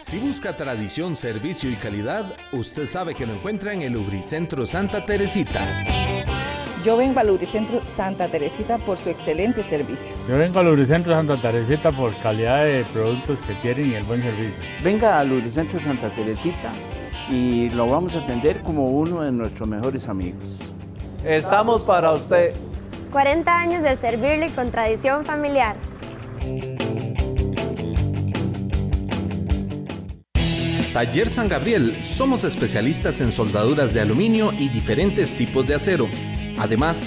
Si busca tradición, servicio y calidad, usted sabe que lo encuentra en el Lubricentro Santa Teresita. Yo vengo al Lubricentro Santa Teresita por su excelente servicio. Yo vengo al Lubricentro Santa Teresita por calidad de productos que tienen y el buen servicio. Venga al Lubricentro Santa Teresita y lo vamos a atender como uno de nuestros mejores amigos. Estamos para usted. 40 años de servirle con tradición familiar. Taller San Gabriel, somos especialistas en soldaduras de aluminio y diferentes tipos de acero. Además,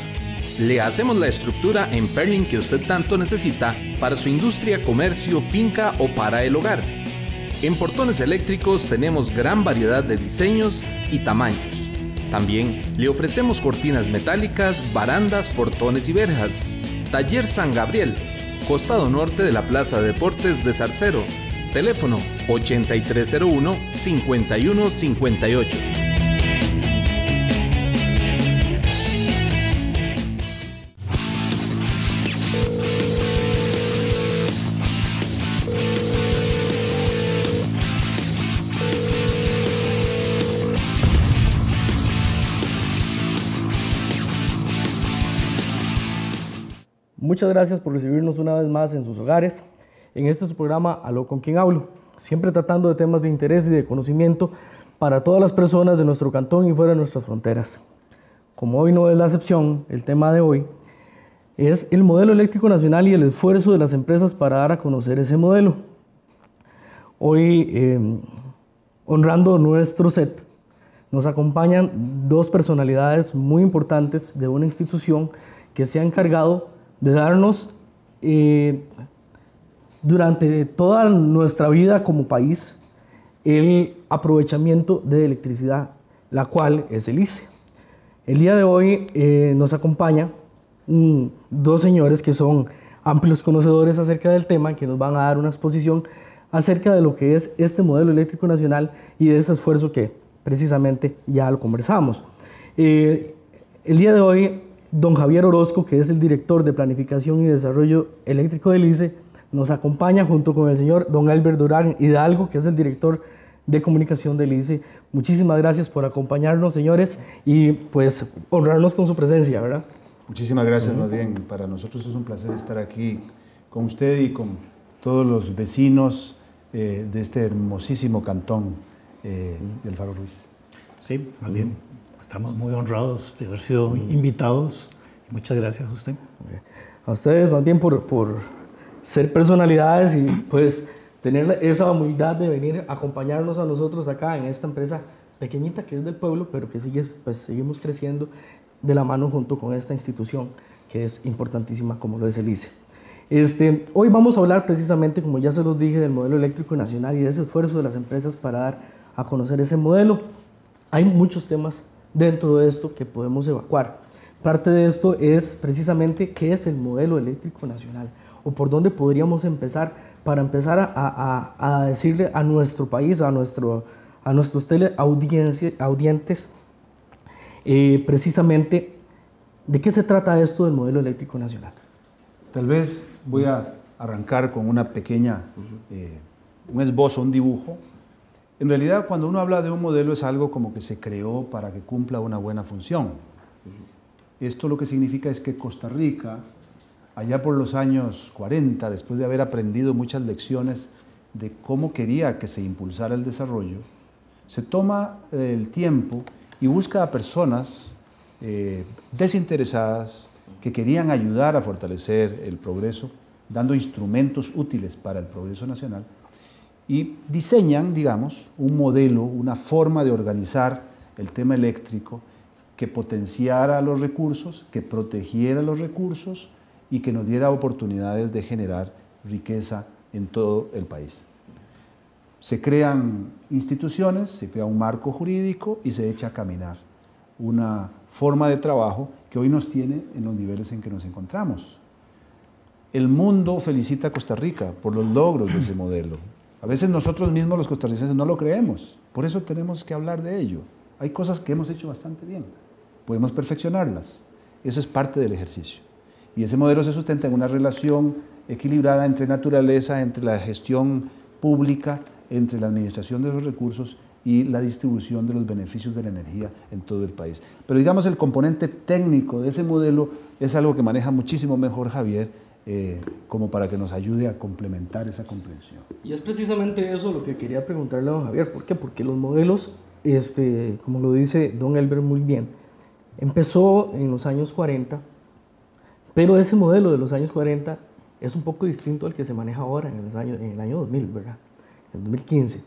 le hacemos la estructura en purlin que usted tanto necesita para su industria, comercio, finca o para el hogar. En portones eléctricos tenemos gran variedad de diseños y tamaños. También le ofrecemos cortinas metálicas, barandas, portones y verjas. Taller San Gabriel, costado norte de la Plaza de Deportes de Zarcero. Teléfono 8301-5158. Muchas gracias por recibirnos una vez más en sus hogares. En este es su programa Aló, ¿con quién hablo? Siempre tratando de temas de interés y de conocimiento para todas las personas de nuestro cantón y fuera de nuestras fronteras. Como hoy no es la excepción, el tema de hoy es el modelo eléctrico nacional y el esfuerzo de las empresas para dar a conocer ese modelo. Hoy, honrando nuestro set, nos acompañan dos personalidades muy importantes de una institución que se ha encargado de darnos durante toda nuestra vida como país el aprovechamiento de electricidad, la cual es el ICE. El día de hoy nos acompaña dos señores que son amplios conocedores acerca del tema, que nos van a dar una exposición acerca de lo que es este modelo eléctrico nacional y de ese esfuerzo que precisamente ya lo conversamos. El día de hoy, don Javier Orozco, que es el director de Planificación y Desarrollo Eléctrico del ICE, nos acompaña junto con el señor don Albert Durán Hidalgo, que es el director de comunicación del ICE. Muchísimas gracias por acompañarnos, señores, y pues honrarnos con su presencia, ¿verdad? Muchísimas gracias, más bien. Para nosotros es un placer estar aquí con usted y con todos los vecinos de este hermosísimo cantón del Faro Ruiz. Sí, más bien. Estamos muy honrados de haber sido invitados. Muchas gracias a usted. A ustedes, más bien, por ser personalidades y pues tener esa humildad de venir a acompañarnos a nosotros acá en esta empresa pequeñita que es del pueblo, pero que sigue, pues, seguimos creciendo de la mano junto con esta institución que es importantísima como lo es el ICE. Hoy vamos a hablar precisamente, como ya se los dije, del modelo eléctrico nacional y de ese esfuerzo de las empresas para dar a conocer ese modelo. Hay muchos temas dentro de esto que podemos evacuar. Parte de esto es precisamente qué es el modelo eléctrico nacional o por dónde podríamos empezar para empezar a decirle a nuestro país, a nuestros teleaudientes, precisamente de qué se trata esto del modelo eléctrico nacional. Tal vez voy a arrancar con una pequeña, un esbozo, un dibujo. En realidad, cuando uno habla de un modelo es algo como que se creó para que cumpla una buena función. Esto lo que significa es que Costa Rica, allá por los años 40, después de haber aprendido muchas lecciones de cómo quería que se impulsara el desarrollo, se toma el tiempo y busca a personas desinteresadas que querían ayudar a fortalecer el progreso, dando instrumentos útiles para el progreso nacional, y diseñan, digamos, un modelo, una forma de organizar el tema eléctrico que potenciara los recursos, que protegiera los recursos y que nos diera oportunidades de generar riqueza en todo el país. Se crean instituciones, se crea un marco jurídico y se echa a caminar una forma de trabajo que hoy nos tiene en los niveles en que nos encontramos. El mundo felicita a Costa Rica por los logros de ese modelo. A veces nosotros mismos los costarricenses no lo creemos, por eso tenemos que hablar de ello. Hay cosas que hemos hecho bastante bien, podemos perfeccionarlas, eso es parte del ejercicio. Y ese modelo se sustenta en una relación equilibrada entre naturaleza, entre la gestión pública entre la administración de los recursos y la distribución de los beneficios de la energía en todo el país. Pero digamos el componente técnico de ese modelo es algo que maneja muchísimo mejor Javier, como para que nos ayude a complementar esa comprensión. Y es precisamente eso lo que quería preguntarle a don Javier. ¿Por qué? Porque los modelos, como lo dice don Elber muy bien, empezó en los años 40, pero ese modelo de los años 40 es un poco distinto al que se maneja ahora en el año 2000, ¿verdad? En 2015.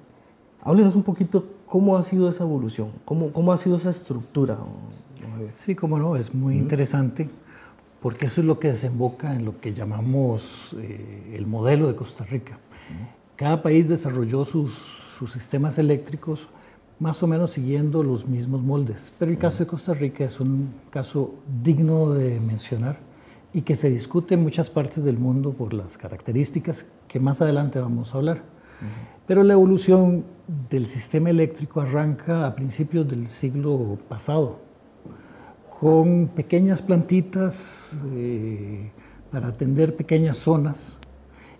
Háblenos un poquito cómo ha sido esa evolución, cómo ha sido esa estructura. Sí, cómo no, es muy interesante, porque eso es lo que desemboca en lo que llamamos el modelo de Costa Rica. Cada país desarrolló sus sistemas eléctricos más o menos siguiendo los mismos moldes, pero el caso de Costa Rica es un caso digno de mencionar y que se discute en muchas partes del mundo por las características que más adelante vamos a hablar. Pero la evolución del sistema eléctrico arranca a principios del siglo pasado, con pequeñas plantitas para atender pequeñas zonas,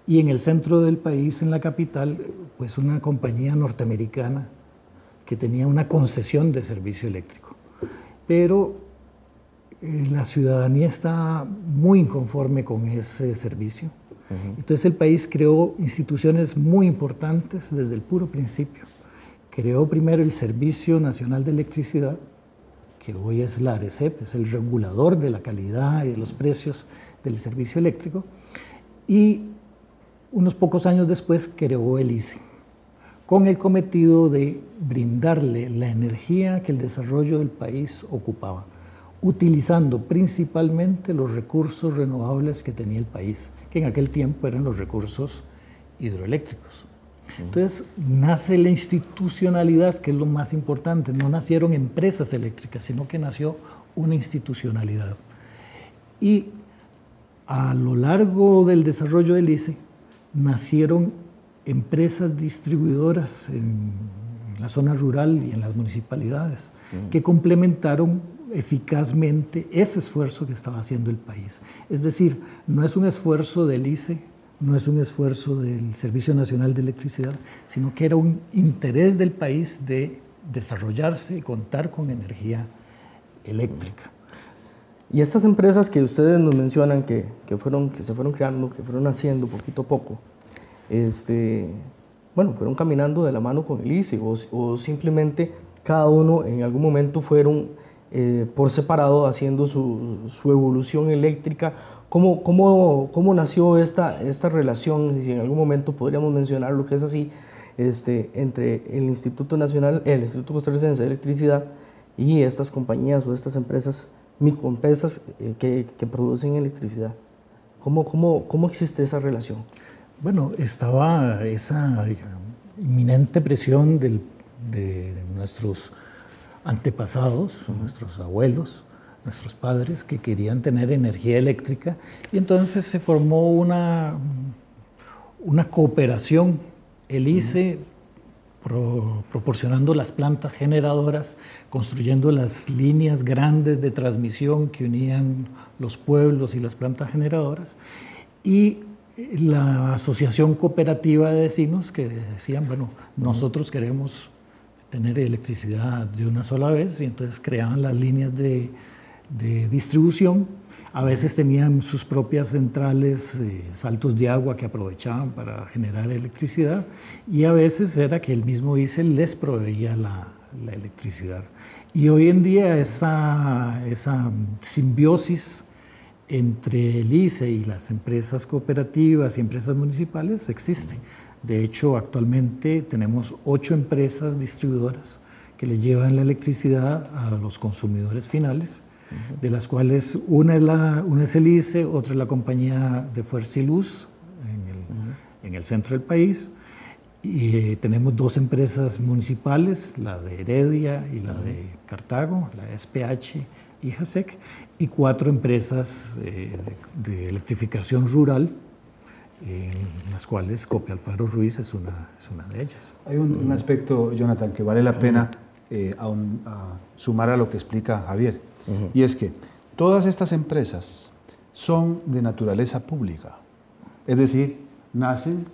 y en el centro del país, en la capital, pues una compañía norteamericana que tenía una concesión de servicio eléctrico. Pero la ciudadanía está muy inconforme con ese servicio. Entonces el país creó instituciones muy importantes desde el puro principio. Creó primero el Servicio Nacional de Electricidad, que hoy es la ARECEP, es el regulador de la calidad y de los precios del servicio eléctrico, y unos pocos años después creó el ICE, con el cometido de brindarle la energía que el desarrollo del país ocupaba, utilizando principalmente los recursos renovables que tenía el país, que en aquel tiempo eran los recursos hidroeléctricos. Entonces nace la institucionalidad, que es lo más importante. No nacieron empresas eléctricas, sino que nació una institucionalidad. Y a lo largo del desarrollo del ICE nacieron empresas distribuidoras en la zona rural y en las municipalidades, que complementaron eficazmente ese esfuerzo que estaba haciendo el país. Es decir, no es un esfuerzo del ICE, no es un esfuerzo del Servicio Nacional de Electricidad, sino que era un interés del país de desarrollarse y contar con energía eléctrica. Y estas empresas que ustedes nos mencionan que se fueron creando, que fueron haciendo poquito a poco, bueno, fueron caminando de la mano con el ICE, o simplemente cada uno en algún momento fueron por separado haciendo su evolución eléctrica. ¿Cómo nació esta relación, si en algún momento podríamos mencionar lo que es así, entre el Instituto Costarricense de Electricidad y estas compañías o estas empresas, microempresas que producen electricidad? ¿Cómo existe esa relación? Bueno, estaba esa inminente presión de nuestros antepasados, nuestros abuelos, nuestros padres, que querían tener energía eléctrica, y entonces se formó una cooperación, el ICE proporcionando las plantas generadoras, construyendo las líneas grandes de transmisión que unían los pueblos y las plantas generadoras, y la Asociación Cooperativa de Vecinos, que decían, bueno, nosotros queremos tener electricidad de una sola vez, y entonces creaban las líneas de distribución. A veces tenían sus propias centrales, saltos de agua que aprovechaban para generar electricidad, y a veces era que el mismo ICE les proveía la electricidad. Y hoy en día esa simbiosis entre el ICE y las empresas cooperativas y empresas municipales existe. De hecho, actualmente tenemos 8 empresas distribuidoras que le llevan la electricidad a los consumidores finales, de las cuales una es el ICE, otra es la compañía de Fuerza y Luz en el centro del país, y tenemos 2 empresas municipales, la de Heredia y la de Cartago, la SPH y JASEC, y 4 empresas de electrificación rural, en las cuales Copia Alfaro Ruiz es una de ellas. Hay un aspecto, Jonathan, que vale la pena sumar a lo que explica Javier, y es que todas estas empresas son de naturaleza pública, es decir, nacen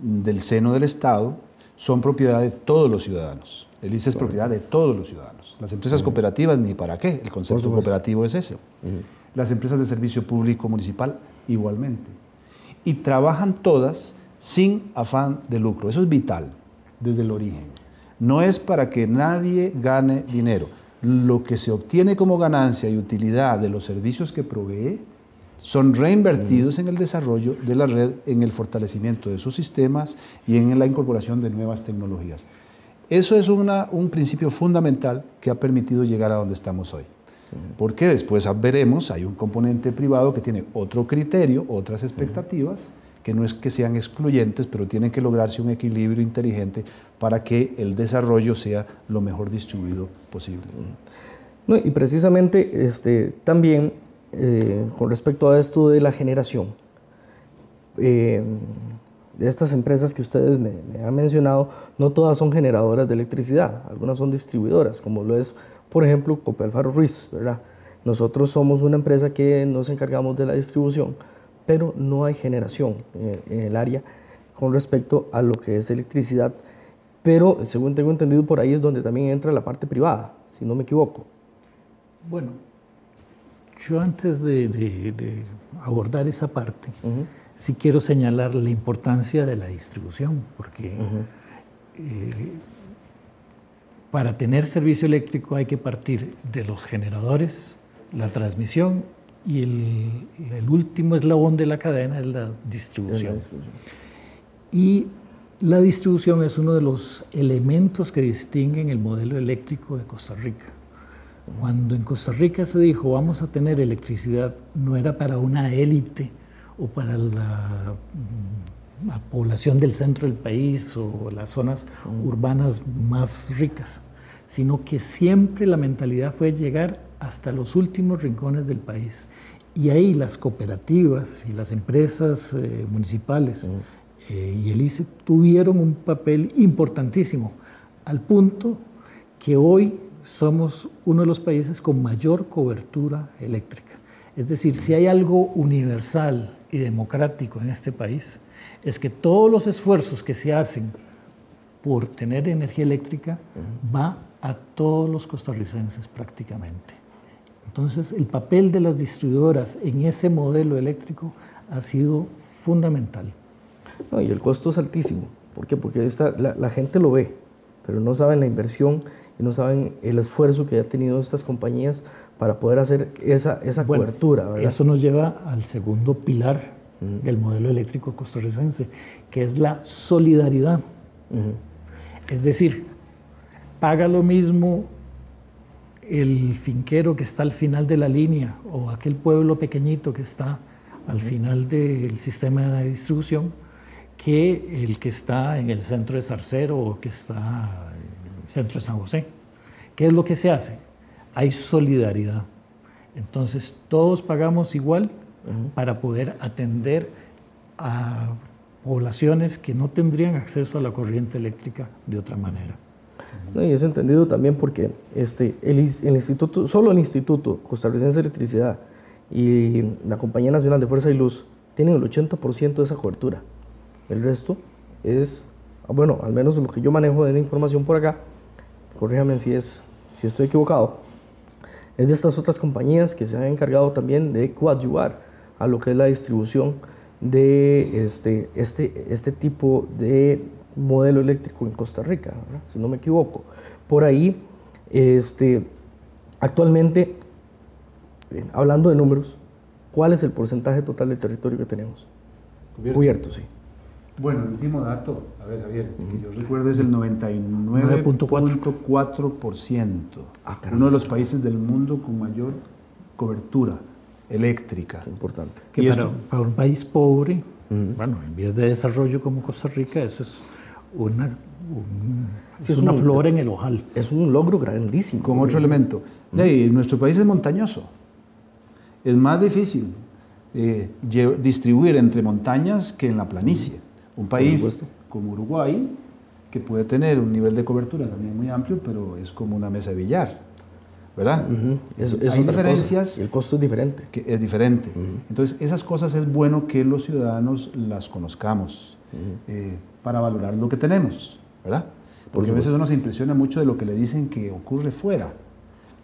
del seno del Estado, son propiedad de todos los ciudadanos. El ICE es propiedad de todos los ciudadanos. Las empresas cooperativas, ni para qué, el concepto cooperativo es ese. Las empresas de servicio público municipal, igualmente. Y trabajan todas sin afán de lucro. Eso es vital, desde el origen. No es para que nadie gane dinero. Lo que se obtiene como ganancia y utilidad de los servicios que provee son reinvertidos en el desarrollo de la red, en el fortalecimiento de sus sistemas y en la incorporación de nuevas tecnologías. Eso es un principio fundamental que ha permitido llegar a donde estamos hoy. Porque después veremos, hay un componente privado que tiene otro criterio, otras expectativas, que no es que sean excluyentes, pero tienen que lograrse un equilibrio inteligente para que el desarrollo sea lo mejor distribuido posible. No, y precisamente también con respecto a esto de la generación, de estas empresas que ustedes me han mencionado, no todas son generadoras de electricidad, algunas son distribuidoras, como lo es, por ejemplo, Copelfaro Ruiz, ¿verdad? Nosotros somos una empresa que nos encargamos de la distribución, pero no hay generación en el área con respecto a lo que es electricidad, pero según tengo entendido por ahí es donde también entra la parte privada, si no me equivoco. Bueno, yo antes de abordar esa parte, sí quiero señalar la importancia de la distribución, porque para tener servicio eléctrico hay que partir de los generadores, la transmisión y el último eslabón de la cadena es la distribución. Y la distribución es uno de los elementos que distinguen el modelo eléctrico de Costa Rica. Cuando en Costa Rica se dijo vamos a tener electricidad, no era para una élite o para la población del centro del país o las zonas urbanas más ricas, sino que siempre la mentalidad fue llegar hasta los últimos rincones del país. Y ahí las cooperativas y las empresas municipales y el ICE tuvieron un papel importantísimo, al punto que hoy somos uno de los países con mayor cobertura eléctrica. Es decir, si hay algo universal y democrático en este país, es que todos los esfuerzos que se hacen por tener energía eléctrica va a todos los costarricenses prácticamente. Entonces, el papel de las distribuidoras en ese modelo eléctrico ha sido fundamental. No, y el costo es altísimo. ¿Por qué? Porque la gente lo ve, pero no saben la inversión y no saben el esfuerzo que han tenido estas compañías para poder hacer esa cobertura, ¿verdad? Eso nos lleva al segundo pilar del modelo eléctrico costarricense, que es la solidaridad. Es decir, paga lo mismo el finquero que está al final de la línea o aquel pueblo pequeñito que está al final del sistema de distribución que el que está en el centro de Zarcero o que está en el centro de San José. ¿Qué es lo que se hace? Hay solidaridad. Entonces todos pagamos igual para poder atender a poblaciones que no tendrían acceso a la corriente eléctrica de otra manera. No, y es entendido también porque solo el Instituto Costarricense de Electricidad y la Compañía Nacional de Fuerza y Luz tienen el 80% de esa cobertura. El resto es, bueno, al menos lo que yo manejo de la información por acá, corríjame si estoy equivocado, es de estas otras compañías que se han encargado también de coadyuvar a lo que es la distribución de este tipo de modelo eléctrico en Costa Rica, ¿verdad? Si no me equivoco. Por ahí, actualmente, hablando de números, ¿cuál es el porcentaje total del territorio que tenemos? Cubierto, sí. Bueno, el último dato, a ver, Javier, que yo recuerdo es el 99.4%. Uno de los países del mundo con mayor cobertura eléctrica. Qué importante. Que para un país pobre, bueno, en vías de desarrollo como Costa Rica, eso es una flor en el ojal. Es un logro grandísimo. Con otro elemento. Nuestro país es montañoso. Es más difícil distribuir entre montañas que en la planicie. Un país como Uruguay, que puede tener un nivel de cobertura también muy amplio, pero es como una mesa de billar, ¿verdad? Hay diferencias. Y el costo es diferente. Que es diferente. Entonces, esas cosas es bueno que los ciudadanos las conozcamos para valorar lo que tenemos. ¿verdad? Porque a veces uno se impresiona mucho de lo que le dicen que ocurre fuera,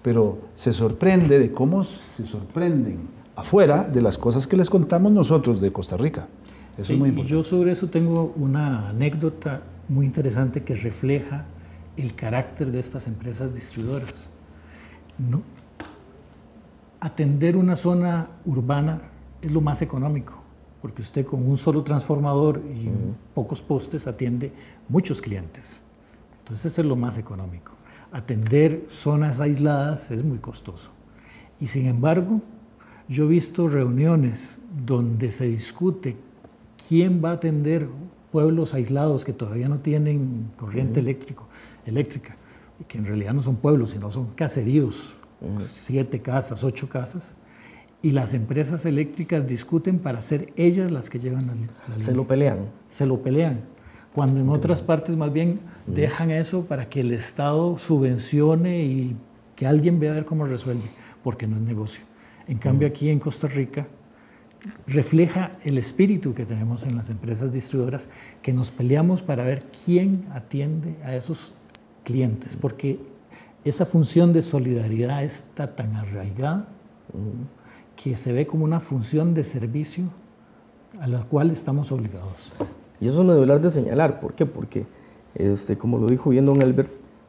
pero se sorprende de cómo se sorprenden afuera de las cosas que les contamos nosotros de Costa Rica. Eso sí, es muy y importante. yo sobre eso tengo una anécdota muy interesante que refleja el carácter de estas empresas distribuidoras. ¿No? Atender una zona urbana es lo más económico, porque usted con un solo transformador y pocos postes atiende muchos clientes. Entonces eso es lo más económico. Atender zonas aisladas es muy costoso. Y sin embargo, yo he visto reuniones donde se discute quién va a atender pueblos aislados que todavía no tienen corriente eléctrica, y que en realidad no son pueblos, sino son caseríos, 7 casas, 8 casas, y las empresas eléctricas discuten para ser ellas las que llevan la línea. Se lo pelean. Se lo pelean, cuando en otras partes más bien dejan eso para que el Estado subvencione y que alguien vea a ver cómo resuelve, porque no es negocio. En cambio aquí en Costa Rica refleja el espíritu que tenemos en las empresas distribuidoras, que nos peleamos para ver quién atiende a esos clientes, porque esa función de solidaridad está tan arraigada que se ve como una función de servicio a la cual estamos obligados. Y eso no debe hablar de señalar. ¿Por qué? Porque, como lo dijo bien don Elber,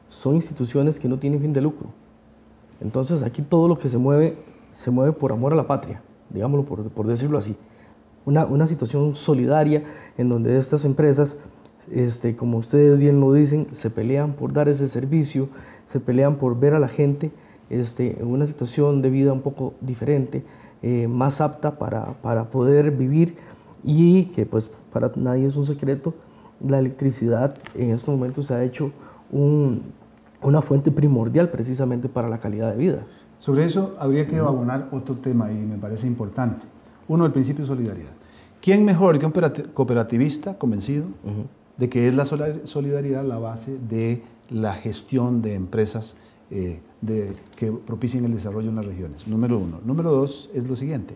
son instituciones que no tienen fin de lucro. Entonces aquí todo lo que se mueve por amor a la patria, digámoslo por decirlo así. Una situación solidaria en donde estas empresas, como ustedes bien lo dicen, se pelean por dar ese servicio, se pelean por ver a la gente en una situación de vida un poco diferente, más apta para poder vivir, y que pues para nadie es un secreto, la electricidad en estos momentos se ha hecho una fuente primordial precisamente para la calidad de vida. Sobre eso habría que abonar otro tema y me parece importante. Uno, el principio de solidaridad. ¿Quién mejor que un cooperativista convencido de que es la solidaridad la base de la gestión de empresas que propicien el desarrollo en las regiones? Número uno. Número dos es lo siguiente.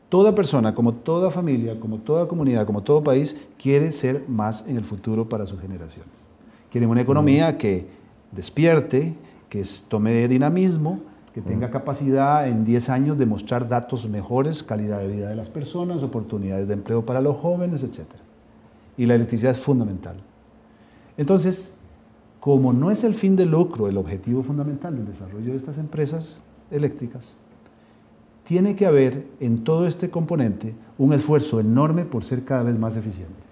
Toda persona, como toda familia, como toda comunidad, como todo país, quiere ser más en el futuro para sus generaciones. Quieren una economía que despierte, que tome dinamismo, que tenga capacidad en 10 años de mostrar datos mejores, calidad de vida de las personas, oportunidades de empleo para los jóvenes, etc. Y la electricidad es fundamental. Entonces, como no es el fin de lucro el objetivo fundamental del desarrollo de estas empresas eléctricas, tiene que haber en todo este componente un esfuerzo enorme por ser cada vez más eficientes,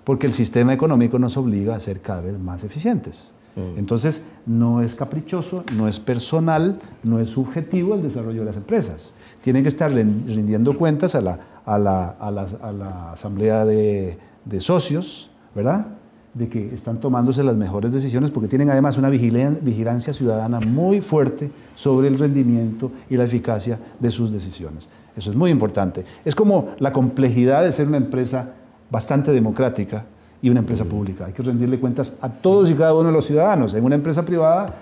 porque el sistema económico nos obliga a ser cada vez más eficientes. Entonces, no es caprichoso, no es personal, no es subjetivo el desarrollo de las empresas. Tienen que estar rindiendo cuentas a la asamblea de socios, ¿verdad?, de que están tomándose las mejores decisiones, porque tienen además una vigilancia ciudadana muy fuerte sobre el rendimiento y la eficacia de sus decisiones. Eso es muy importante. Es como la complejidad de ser una empresa bastante democrática y una empresa pública. Hay que rendirle cuentas a todos y cada uno de los ciudadanos. En una empresa privada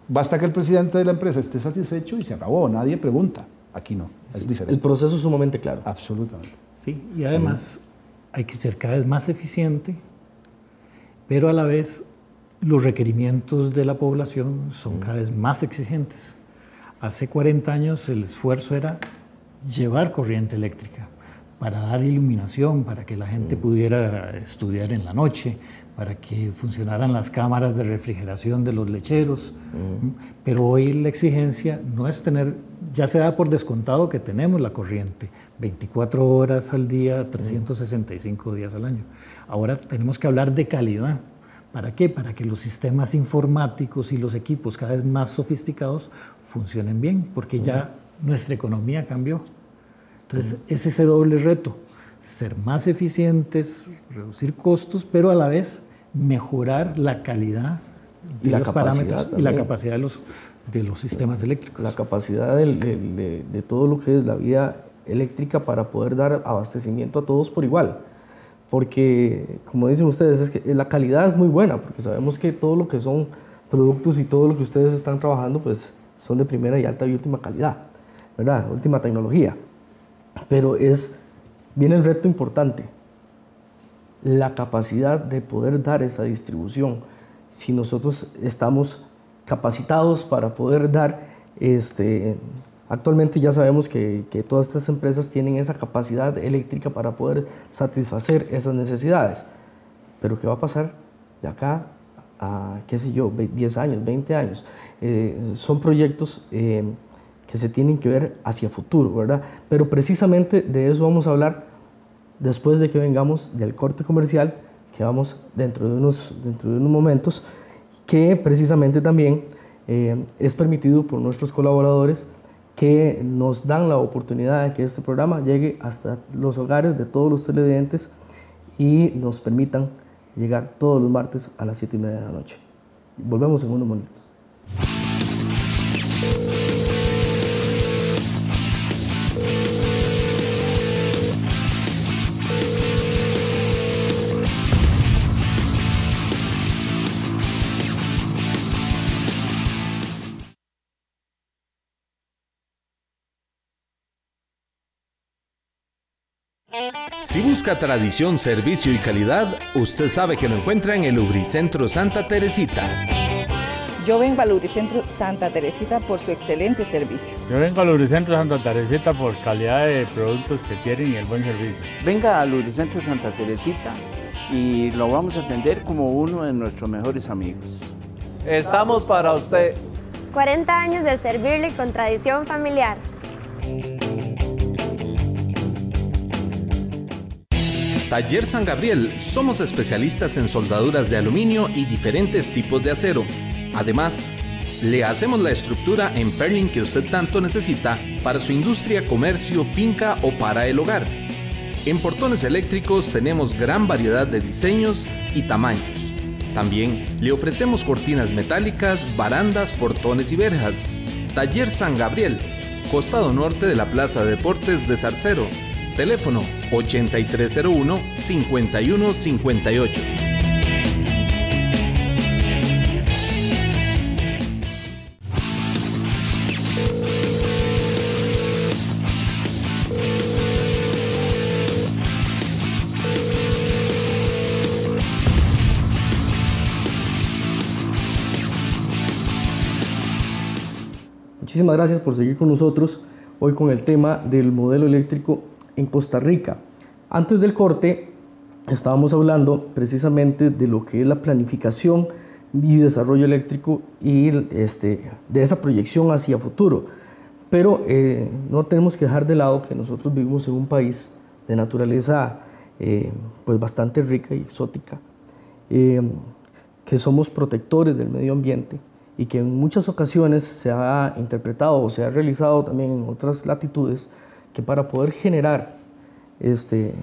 basta que el presidente de la empresa esté satisfecho y se acabó, nadie pregunta. Aquí no, es diferente. El proceso es sumamente claro. Absolutamente. Sí, y además hay que ser cada vez más eficiente, pero a la vez los requerimientos de la población son cada vez más exigentes. Hace 40 años el esfuerzo era llevar corriente eléctrica para dar iluminación, para que la gente pudiera estudiar en la noche, para que funcionaran las cámaras de refrigeración de los lecheros. Pero hoy la exigencia no es tener, ya se da por descontado que tenemos la corriente 24 horas al día, 365 días al año. Ahora tenemos que hablar de calidad. ¿Para qué? Para que los sistemas informáticos y los equipos cada vez más sofisticados funcionen bien, porque ya nuestra economía cambió. Entonces, es ese doble reto, ser más eficientes, reducir costos, pero a la vez mejorar la calidad de los parámetros y la capacidad de los sistemas eléctricos. La capacidad de todo lo que es la vía eléctrica para poder dar abastecimiento a todos por igual. Porque, como dicen ustedes, es que la calidad es muy buena, porque sabemos que todo lo que son productos y todo lo que ustedes están trabajando, pues son de primera y alta y última calidad, ¿verdad? Última tecnología. Pero viene el reto importante. la capacidad de poder dar esa distribución. Si nosotros estamos capacitados para poder dar, actualmente ya sabemos que todas estas empresas tienen esa capacidad eléctrica para poder satisfacer esas necesidades. Pero ¿qué va a pasar de acá a, qué sé yo, 10 años, 20 años? Son proyectos que se tienen que ver hacia futuro, ¿verdad? Pero precisamente de eso vamos a hablar después de que vengamos del corte comercial, que vamos dentro de unos momentos, que precisamente también es permitido por nuestros colaboradores que nos dan la oportunidad de que este programa llegue hasta los hogares de todos los televidentes y nos permitan llegar todos los martes a las 7:30 de la noche. Volvemos en unos momentos. Si busca tradición, servicio y calidad, usted sabe que lo encuentra en el Lubricentro Santa Teresita. Yo vengo al Lubricentro Santa Teresita por su excelente servicio. Yo vengo al Lubricentro Santa Teresita por calidad de productos que tienen y el buen servicio. Venga al Lubricentro Santa Teresita y lo vamos a atender como uno de nuestros mejores amigos. Estamos para usted. 40 años de servirle con tradición familiar. Taller San Gabriel, somos especialistas en soldaduras de aluminio y diferentes tipos de acero. Además, le hacemos la estructura en Perlin que usted tanto necesita para su industria, comercio, finca o para el hogar. En portones eléctricos tenemos gran variedad de diseños y tamaños. También le ofrecemos cortinas metálicas, barandas, portones y verjas. Taller San Gabriel, costado norte de la Plaza de Deportes de Zarcero. Teléfono 8301-5158. Muchísimas gracias por seguir con nosotros hoy con el tema del modelo eléctrico en Costa Rica. Antes del corte estábamos hablando precisamente de lo que es la planificación y desarrollo eléctrico y de esa proyección hacia futuro. Pero no tenemos que dejar de lado que nosotros vivimos en un país de naturaleza pues bastante rica y exótica, que somos protectores del medio ambiente y que en muchas ocasiones se ha interpretado o se ha realizado también en otras latitudes que para poder generar este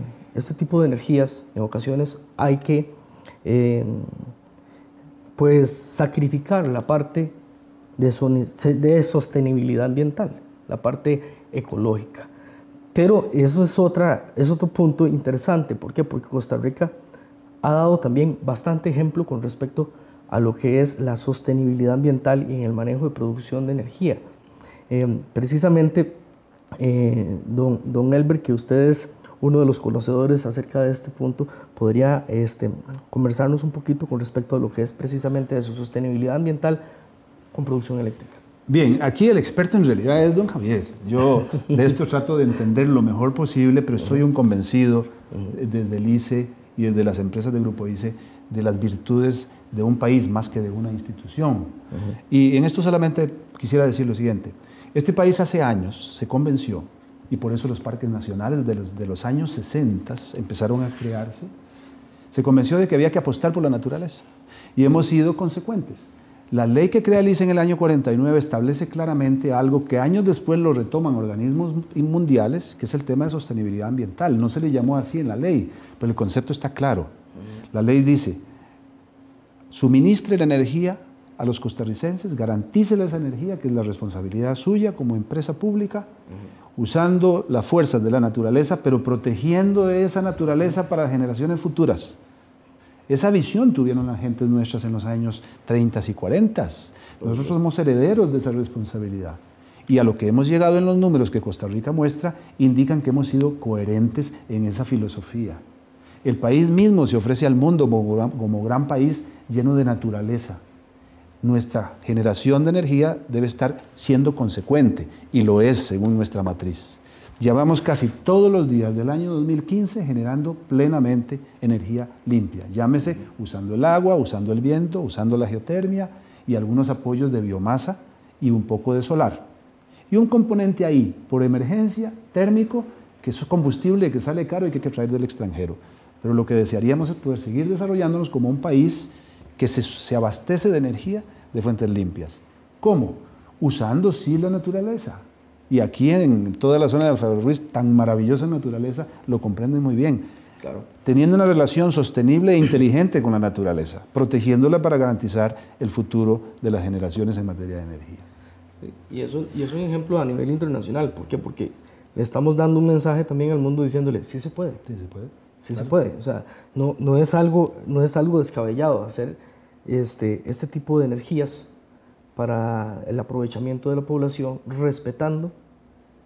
tipo de energías, en ocasiones hay que pues sacrificar la parte de sostenibilidad ambiental, la parte ecológica. Pero eso es otro punto interesante. ¿Por qué? Porque Costa Rica ha dado también bastante ejemplo con respecto a lo que es la sostenibilidad ambiental y en el manejo de producción de energía. Precisamente don Elber, que usted es uno de los conocedores acerca de este punto, podría conversarnos un poquito con respecto a lo que es precisamente de su sostenibilidad ambiental con producción eléctrica. Bien, aquí el experto en realidad es don Javier. Yo de esto trato de entender lo mejor posible, pero soy un convencido desde el ICE y desde las empresas del Grupo ICE de las virtudes de un país más que de una institución. Y en esto solamente quisiera decir lo siguiente. Este país hace años se convenció, y por eso los parques nacionales de los años 60 empezaron a crearse, se convenció de que había que apostar por la naturaleza. Y hemos sido consecuentes. La ley que crea el ICE en el año 49 establece claramente algo que años después lo retoman organismos mundiales, que es el tema de sostenibilidad ambiental. No se le llamó así en la ley, pero el concepto está claro. La ley dice, suministre la energía a los costarricenses, garantícele esa energía, que es la responsabilidad suya como empresa pública, usando las fuerzas de la naturaleza, pero protegiendo esa naturaleza para generaciones futuras. Esa visión tuvieron las gentes nuestras en los años 30 y 40. Nosotros somos herederos de esa responsabilidad. Y a lo que hemos llegado en los números que Costa Rica muestra, indican que hemos sido coherentes en esa filosofía. El país mismo se ofrece al mundo como gran país lleno de naturaleza. Nuestra generación de energía debe estar siendo consecuente, y lo es según nuestra matriz. Llevamos casi todos los días del año 2015 generando plenamente energía limpia. Llámese usando el agua, usando el viento, usando la geotermia y algunos apoyos de biomasa y un poco de solar. Y un componente ahí, por emergencia, térmico, que es combustible que sale caro y que hay que traer del extranjero. Pero lo que desearíamos es poder seguir desarrollándonos como un país que se abastece de energía de fuentes limpias. ¿Cómo? Usando sí la naturaleza. Y aquí en toda la zona de Alfaro Ruiz, tan maravillosa naturaleza, lo comprenden muy bien. Claro. Teniendo una relación sostenible e inteligente con la naturaleza, protegiéndola para garantizar el futuro de las generaciones en materia de energía. Y eso es un ejemplo a nivel internacional. ¿Por qué? Porque le estamos dando un mensaje también al mundo diciéndole, sí se puede. Sí se puede. Sí, claro, se puede. O sea, no es algo descabellado hacer este tipo de energías para el aprovechamiento de la población, respetando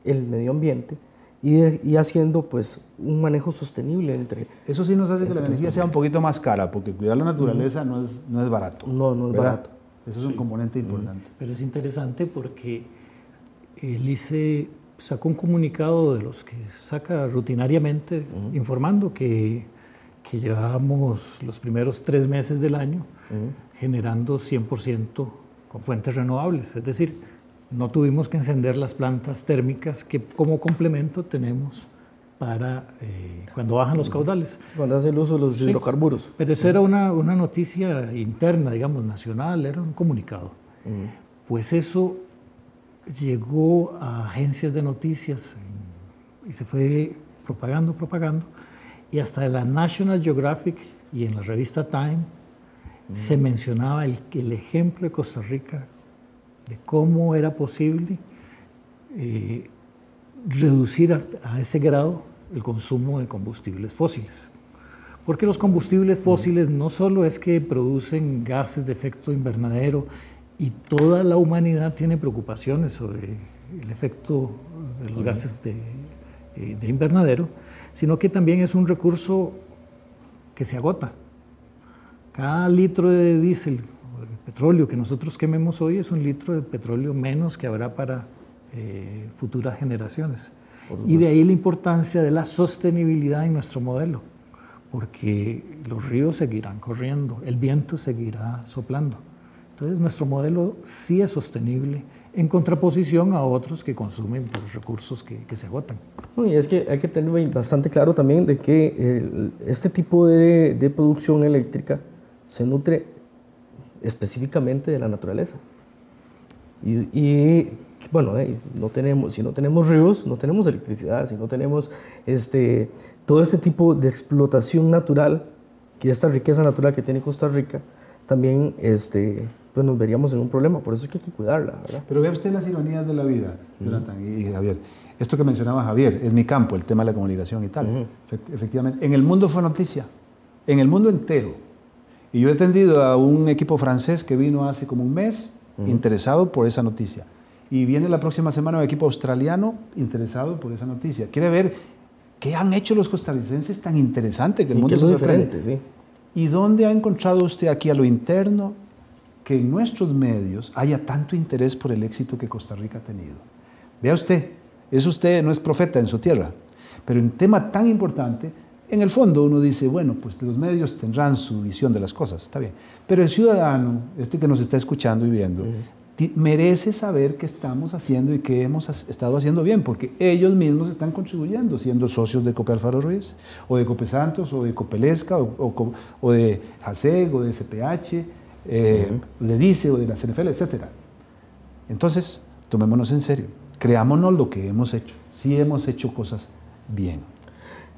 el medio ambiente y haciendo pues un manejo sostenible entre... Eso sí nos hace que la energía sea un poquito más cara, porque cuidar la naturaleza no es barato. No es barato. Eso es un componente importante. Pero es interesante porque el ICE sacó un comunicado de los que saca rutinariamente, informando que llevábamos los primeros 3 meses del año generando 100% con fuentes renovables. Es decir, no tuvimos que encender las plantas térmicas que como complemento tenemos para cuando bajan los caudales. Cuando hace el uso de los hidrocarburos. Pero eso era una noticia interna, digamos, nacional, era un comunicado. Pues eso llegó a agencias de noticias y se fue propagando, y hasta en la National Geographic y en la revista Time se mencionaba el ejemplo de Costa Rica de cómo era posible reducir a ese grado el consumo de combustibles fósiles. Porque los combustibles fósiles no solo es que producen gases de efecto invernadero, y toda la humanidad tiene preocupaciones sobre el efecto de los gases de invernadero, sino que también es un recurso que se agota. Cada litro de diésel o de petróleo que nosotros quememos hoy es un litro de petróleo menos que habrá para futuras generaciones. Y de ahí la importancia de la sostenibilidad en nuestro modelo, porque los ríos seguirán corriendo, el viento seguirá soplando. Entonces nuestro modelo sí es sostenible en contraposición a otros que consumen pues, recursos que se agotan. Y es que hay que tener bastante claro también de que este tipo de producción eléctrica se nutre específicamente de la naturaleza. Y bueno, si no tenemos ríos, no tenemos electricidad, si no tenemos todo este tipo de explotación natural, que esta riqueza natural que tiene Costa Rica, también pues nos veríamos en un problema. Por eso es que hay que cuidarla, ¿verdad? Pero vea usted las ironías de la vida, Jonathan y Javier. Esto que mencionaba Javier, es mi campo, el tema de la comunicación y tal. Efectivamente, en el mundo fue noticia, en el mundo entero. Y yo he atendido a un equipo francés que vino hace como un mes, interesado por esa noticia. Y viene la próxima semana un equipo australiano interesado por esa noticia. Quiere ver qué han hecho los costarricenses tan interesante que el mundo se sorprende. Sí. ¿Y dónde ha encontrado usted aquí a lo interno que en nuestros medios haya tanto interés por el éxito que Costa Rica ha tenido? Vea usted no es profeta en su tierra, pero en un tema tan importante, en el fondo uno dice, bueno, pues los medios tendrán su visión de las cosas, está bien, pero el ciudadano, que nos está escuchando y viendo, merece saber qué estamos haciendo y qué hemos estado haciendo bien, porque ellos mismos están contribuyendo, siendo socios de Cope Alfaro Ruiz, o de Cope Santos, o de Copelesca, o de JASEG, o de CPH, del ICE, o de la CNFL, etc. Entonces, tomémonos en serio, creámonos lo que hemos hecho, sí hemos hecho cosas bien.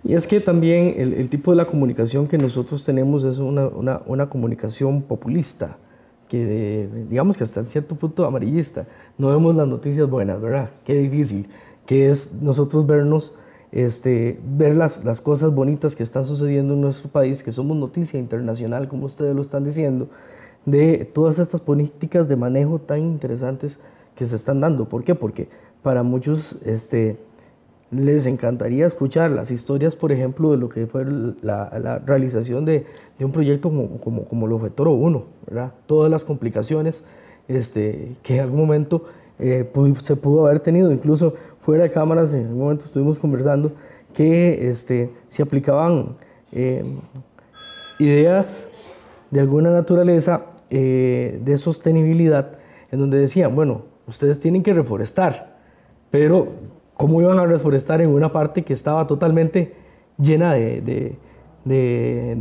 Y es que también el tipo de la comunicación que nosotros tenemos es una comunicación populista, que digamos que hasta cierto punto amarillista. No vemos las noticias buenas, ¿verdad? Qué difícil que es nosotros ver las cosas bonitas que están sucediendo en nuestro país, que somos noticia internacional, como ustedes lo están diciendo, de todas estas políticas de manejo tan interesantes que se están dando. ¿Por qué? Porque para muchos les encantaría escuchar las historias, por ejemplo, de lo que fue la realización de un proyecto como lo fue Toro 1, ¿verdad? Todas las complicaciones que en algún momento se pudo haber tenido, incluso fuera de cámaras, en algún momento estuvimos conversando que se aplicaban ideas de alguna naturaleza de sostenibilidad, en donde decían, bueno, ustedes tienen que reforestar, pero ¿cómo iban a reforestar en una parte que estaba totalmente llena de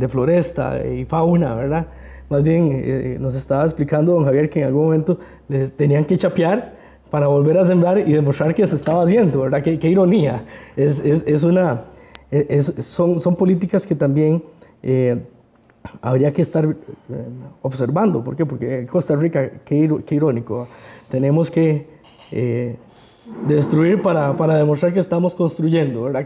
floresta y fauna, ¿verdad? Más bien nos estaba explicando don Javier que en algún momento les tenían que chapear para volver a sembrar y demostrar que se estaba haciendo, ¿verdad? Qué ironía. Son políticas que también habría que estar observando. ¿Por qué? Porque en Costa Rica, qué irónico, tenemos que destruir para demostrar que estamos construyendo, ¿verdad?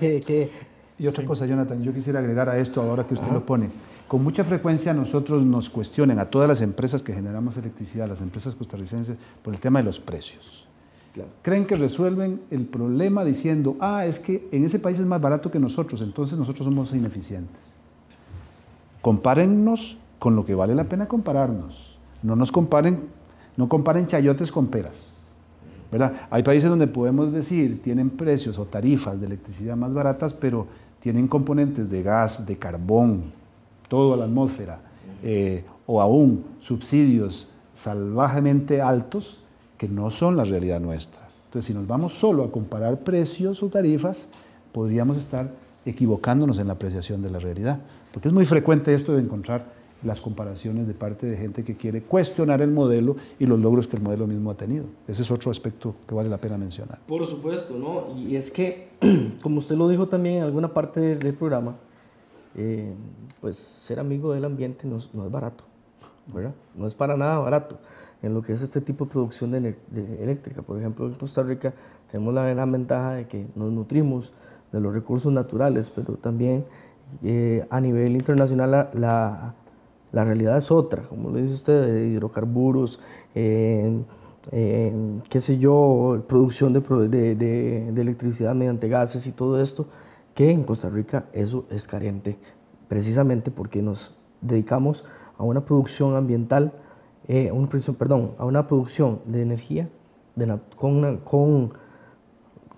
Y otra cosa, Jonathan, yo quisiera agregar a esto, ahora que usted lo pone. Con mucha frecuencia nosotros nos cuestionan a todas las empresas que generamos electricidad, las empresas costarricenses, por el tema de los precios. Claro. Creen que resuelven el problema diciendo, es que en ese país es más barato que nosotros, entonces nosotros somos ineficientes. Compárennos con lo que vale la pena compararnos. No comparen chayotes con peras, ¿verdad? Hay países donde podemos decir, tienen precios o tarifas de electricidad más baratas, pero tienen componentes de gas, de carbón, todo a la atmósfera, o aún subsidios salvajemente altos que no son la realidad nuestra. Entonces, si nos vamos solo a comparar precios o tarifas, podríamos estar equivocándonos en la apreciación de la realidad, porque es muy frecuente esto de encontrar las comparaciones de parte de gente que quiere cuestionar el modelo y los logros que el modelo mismo ha tenido. Ese es otro aspecto que vale la pena mencionar. Por supuesto, ¿no? Y es que, como usted lo dijo también en alguna parte del programa, pues ser amigo del ambiente no es barato, ¿verdad? No es para nada barato en lo que es este tipo de producción de eléctrica. Por ejemplo, en Costa Rica tenemos la gran ventaja de que nos nutrimos de los recursos naturales, pero también a nivel internacional la realidad es otra, como lo dice usted, de hidrocarburos, qué sé yo, producción de electricidad mediante gases y todo esto, que en Costa Rica eso es carente, precisamente porque nos dedicamos a una producción ambiental, a una producción de energía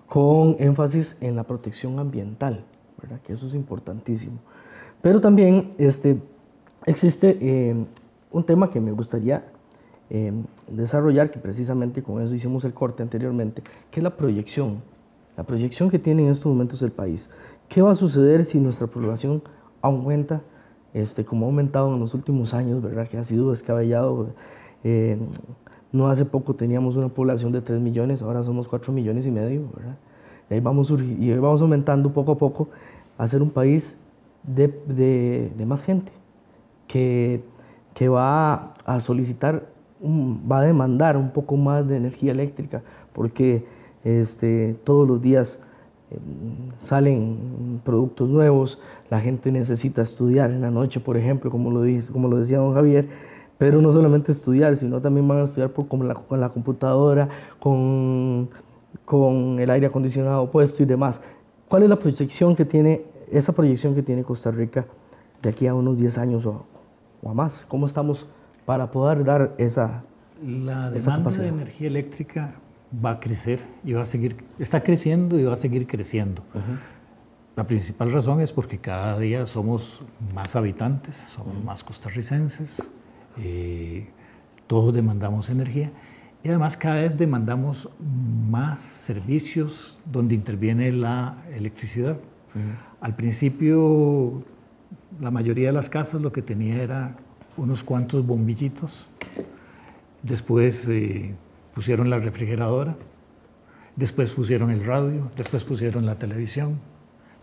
con énfasis en la protección ambiental, ¿verdad? Que eso es importantísimo. Pero también existe un tema que me gustaría desarrollar, que precisamente con eso hicimos el corte anteriormente, que es la proyección que tiene en estos momentos el país. ¿Qué va a suceder si nuestra población aumenta, como ha aumentado en los últimos años, ¿verdad? Que ha sido descabellado? No hace poco teníamos una población de 3 millones, ahora somos 4 millones y medio, ¿verdad? Y ahí vamos aumentando poco a poco a ser un país de más gente, que va a solicitar, va a demandar un poco más de energía eléctrica, porque todos los días salen productos nuevos, la gente necesita estudiar en la noche, por ejemplo, como lo decía don Javier, pero no solamente estudiar, sino también van a estudiar con la computadora, con el aire acondicionado puesto y demás. ¿Cuál es la proyección que tiene Costa Rica de aquí a unos 10 años o a más? ¿Cómo estamos para poder dar esa demanda capacidad de energía eléctrica va a crecer y está creciendo y va a seguir creciendo. La principal razón es porque cada día somos más habitantes, somos más costarricenses, todos demandamos energía y además cada vez demandamos más servicios donde interviene la electricidad. Al principio la mayoría de las casas lo que tenía era unos cuantos bombillitos, después pusieron la refrigeradora, después pusieron el radio, después pusieron la televisión,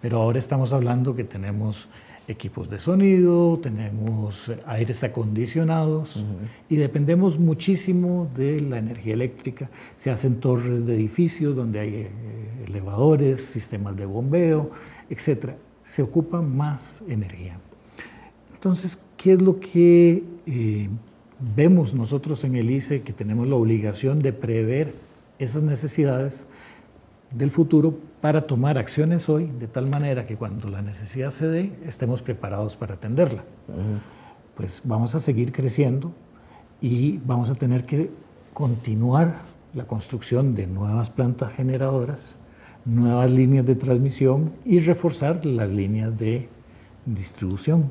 pero ahora estamos hablando que tenemos equipos de sonido, tenemos aires acondicionados y dependemos muchísimo de la energía eléctrica. Se hacen torres de edificios donde hay elevadores, sistemas de bombeo, etc. Se ocupa más energía. Entonces, ¿qué es lo que vemos nosotros en el ICE? Que tenemos la obligación de prever esas necesidades del futuro para tomar acciones hoy de tal manera que cuando la necesidad se dé, estemos preparados para atenderla. Pues vamos a seguir creciendo y vamos a tener que continuar la construcción de nuevas plantas generadoras, nuevas líneas de transmisión y reforzar las líneas de distribución.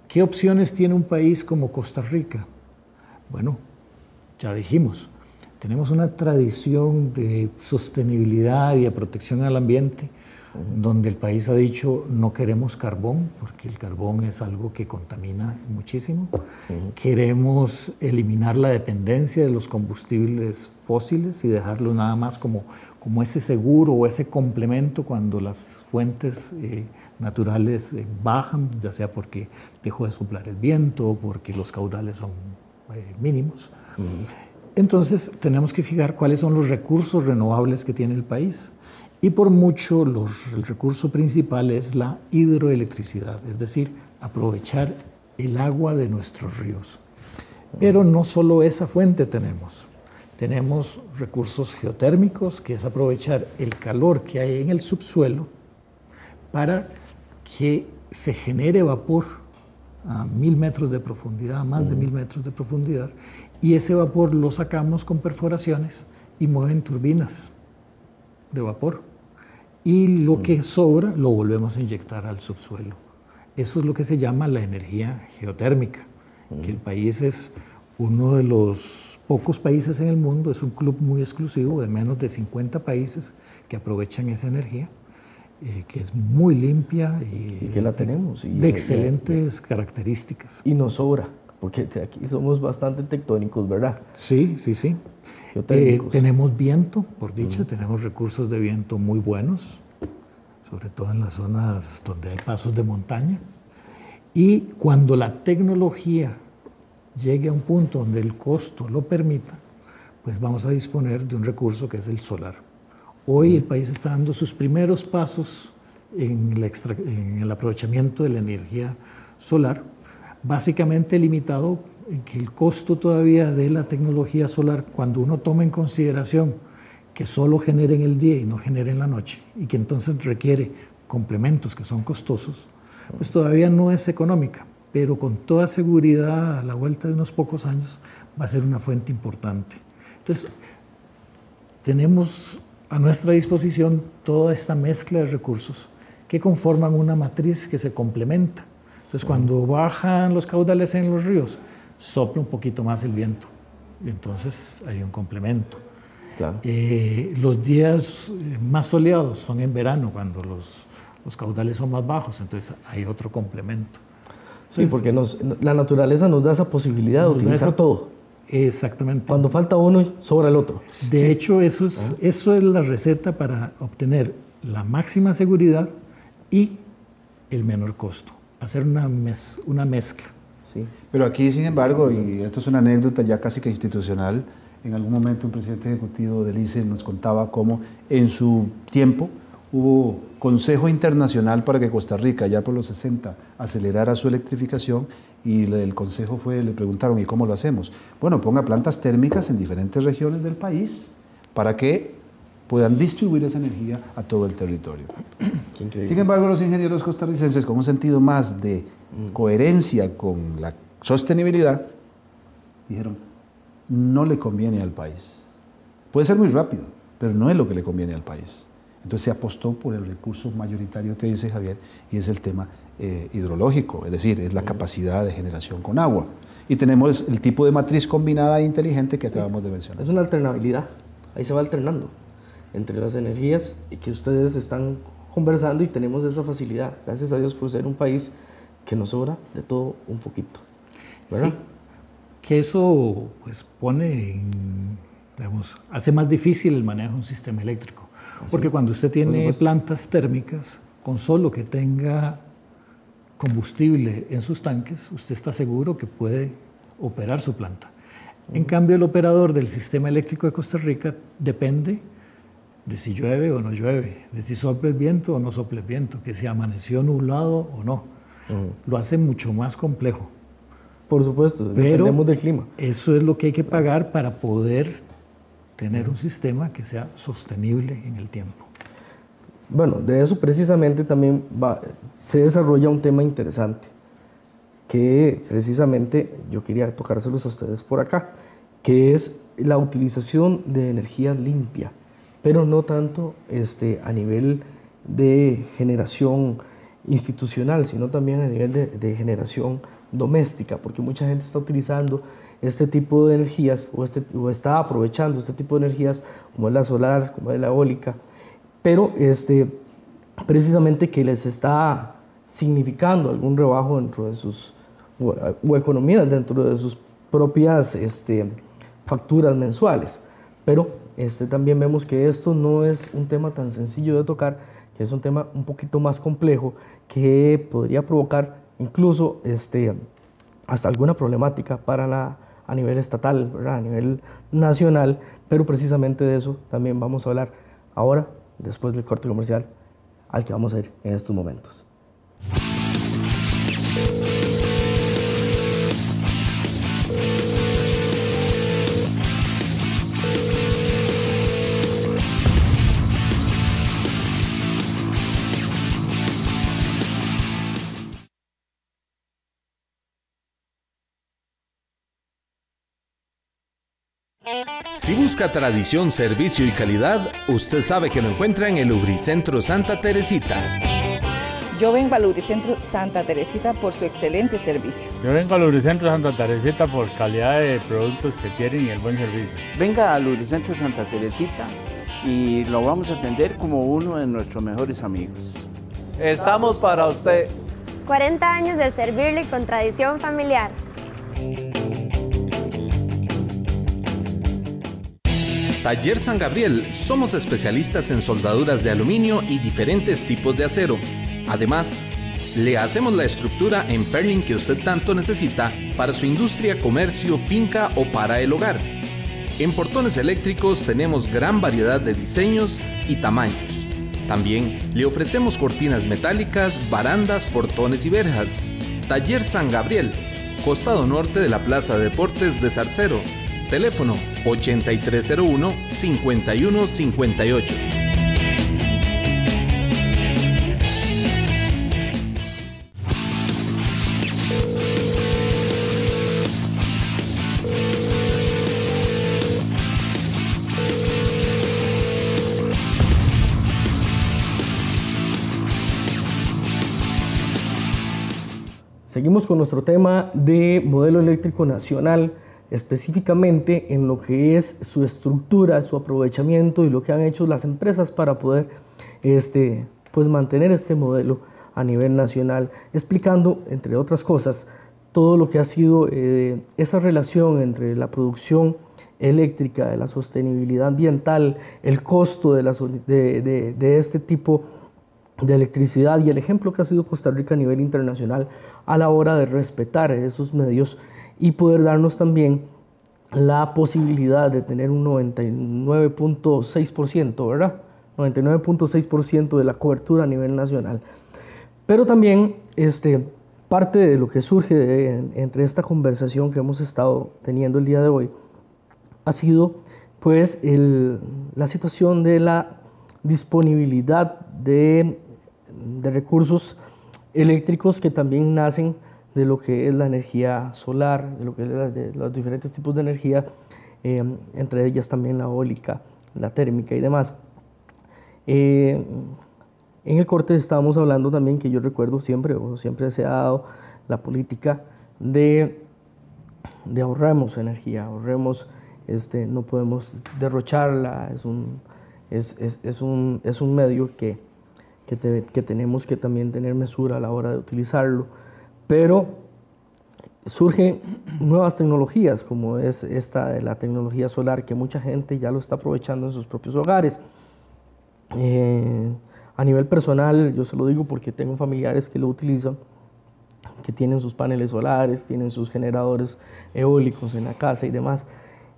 ¿Qué opciones tiene un país como Costa Rica? Bueno, ya dijimos, tenemos una tradición de sostenibilidad y de protección al ambiente, donde el país ha dicho no queremos carbón, porque el carbón es algo que contamina muchísimo. Queremos eliminar la dependencia de los combustibles fósiles y dejarlo nada más como ese seguro o ese complemento cuando las fuentes naturales bajan, ya sea porque dejó de soplar el viento o porque los caudales son mínimos. Entonces tenemos que fijar cuáles son los recursos renovables que tiene el país. Y por mucho el recurso principal es la hidroelectricidad, es decir, aprovechar el agua de nuestros ríos. Pero no solo esa fuente tenemos. Tenemos recursos geotérmicos, que es aprovechar el calor que hay en el subsuelo para que se genere vapor a 1000 metros de profundidad, más de 1000 metros de profundidad, y ese vapor lo sacamos con perforaciones y mueven turbinas de vapor. Y lo que sobra lo volvemos a inyectar al subsuelo. Eso es lo que se llama la energía geotérmica, que el país es uno de los pocos países en el mundo, es un club muy exclusivo de menos de 50 países que aprovechan esa energía, que es muy limpia y que la tenemos. De excelentes características. Y nos sobra, porque aquí somos bastante tectónicos, ¿verdad? Sí, sí, sí. Tenemos viento, por dicha, tenemos recursos de viento muy buenos, sobre todo en las zonas donde hay pasos de montaña. Y cuando la tecnología llegue a un punto donde el costo lo permita, pues vamos a disponer de un recurso que es el solar. Hoy el país está dando sus primeros pasos en el aprovechamiento de la energía solar, básicamente limitado en que el costo todavía de la tecnología solar, cuando uno toma en consideración que solo genera en el día y no genera en la noche, y que entonces requiere complementos que son costosos, pues todavía no es económica, pero con toda seguridad a la vuelta de unos pocos años va a ser una fuente importante. Entonces, tenemos a nuestra disposición toda esta mezcla de recursos que conforman una matriz que se complementa. Entonces, cuando bajan los caudales en los ríos, sopla un poquito más el viento, y entonces hay un complemento. Claro. Los días más soleados son en verano, cuando los caudales son más bajos, entonces hay otro complemento. Sí, porque la naturaleza nos da esa posibilidad de utilizar todo. Exactamente. Cuando falta uno, sobra el otro. De hecho, eso es la receta para obtener la máxima seguridad y el menor costo. Hacer una mezcla. Sí. Pero aquí, sin embargo, y esto es una anécdota ya casi que institucional, en algún momento un presidente ejecutivo del ICE nos contaba cómo en su tiempo hubo consejo internacional para que Costa Rica, ya por los 60, acelerara su electrificación, y el consejo le preguntaron, ¿y cómo lo hacemos? Bueno, ponga plantas térmicas en diferentes regiones del país para que puedan distribuir esa energía a todo el territorio. Sin embargo, los ingenieros costarricenses, con un sentido más de coherencia con la sostenibilidad, dijeron, no le conviene al país. Puede ser muy rápido, pero no es lo que le conviene al país. Entonces se apostó por el recurso mayoritario que dice Javier, y es el tema hidrológico, es decir, es la capacidad de generación con agua. Y tenemos el tipo de matriz combinada e inteligente que acabamos de mencionar. Es una alternabilidad, ahí se va alternando entre las energías que ustedes están conversando, y tenemos esa facilidad, gracias a Dios, por ser un país que nos sobra de todo un poquito, ¿verdad? Sí, que eso pues hace más difícil el manejo de un sistema eléctrico. Porque cuando usted tiene plantas térmicas, con solo que tenga combustible en sus tanques, usted está seguro que puede operar su planta. En cambio, el operador del sistema eléctrico de Costa Rica depende de si llueve o no llueve, de si sopla el viento o no sopla el viento, que si amaneció nublado o no. Lo hace mucho más complejo. Por supuesto, dependemos del clima. Eso es lo que hay que pagar para poder tener un sistema que sea sostenible en el tiempo. Bueno, de eso precisamente también se desarrolla un tema interesante, que precisamente yo quería tocárselos a ustedes por acá, que es la utilización de energías limpias, pero no tanto a nivel de generación institucional, sino también a nivel de generación doméstica, porque mucha gente está utilizando este tipo de energías o está aprovechando este tipo de energías como es la solar, como es la eólica, pero precisamente que les está significando algún rebajo dentro de sus o economías dentro de sus propias facturas mensuales. Pero también vemos que esto no es un tema tan sencillo de tocar, que es un tema un poquito más complejo que podría provocar incluso hasta alguna problemática a nivel estatal, ¿verdad? A nivel nacional, pero precisamente de eso también vamos a hablar ahora, después del corte comercial al que vamos a ir en estos momentos. Si busca tradición, servicio y calidad, usted sabe que lo encuentra en el Lubricentro Santa Teresita. Yo vengo al Lubricentro Santa Teresita por su excelente servicio. Yo vengo al Lubricentro Santa Teresita por calidad de productos que tienen y el buen servicio. Venga al Lubricentro Santa Teresita y lo vamos a atender como uno de nuestros mejores amigos. Estamos para usted. 40 años de servirle con tradición familiar. Taller San Gabriel, somos especialistas en soldaduras de aluminio y diferentes tipos de acero. Además, le hacemos la estructura en Perlin que usted tanto necesita para su industria, comercio, finca o para el hogar. En portones eléctricos tenemos gran variedad de diseños y tamaños. También le ofrecemos cortinas metálicas, barandas, portones y verjas. Taller San Gabriel, costado norte de la Plaza de Deportes de Zarcero. Teléfono 8301-5158. Seguimos con nuestro tema de modelo eléctrico nacional, específicamente en lo que es su estructura, su aprovechamiento y lo que han hecho las empresas para poder pues mantener este modelo a nivel nacional, explicando, entre otras cosas, todo lo que ha sido esa relación entre la producción eléctrica, de la sostenibilidad ambiental, el costo de este tipo de electricidad y el ejemplo que ha sido Costa Rica a nivel internacional a la hora de respetar esos medios y poder darnos también la posibilidad de tener un 99.6%, ¿verdad? 99.6% de la cobertura a nivel nacional. Pero también parte de lo que surge entre esta conversación que hemos estado teniendo el día de hoy ha sido pues la situación de la disponibilidad de recursos eléctricos que también nacen de lo que es la energía solar, de lo que es de los diferentes tipos de energía, entre ellas también la eólica, la térmica y demás. En el corte estábamos hablando también que yo recuerdo siempre se ha dado la política de ahorremos energía, ahorremos, no podemos derrocharla, es un medio que tenemos que también tener mesura a la hora de utilizarlo, pero surgen nuevas tecnologías como es esta de la tecnología solar que mucha gente ya lo está aprovechando en sus propios hogares. A nivel personal, yo se lo digo porque tengo familiares que lo utilizan, que tienen sus paneles solares, tienen sus generadores eólicos en la casa y demás,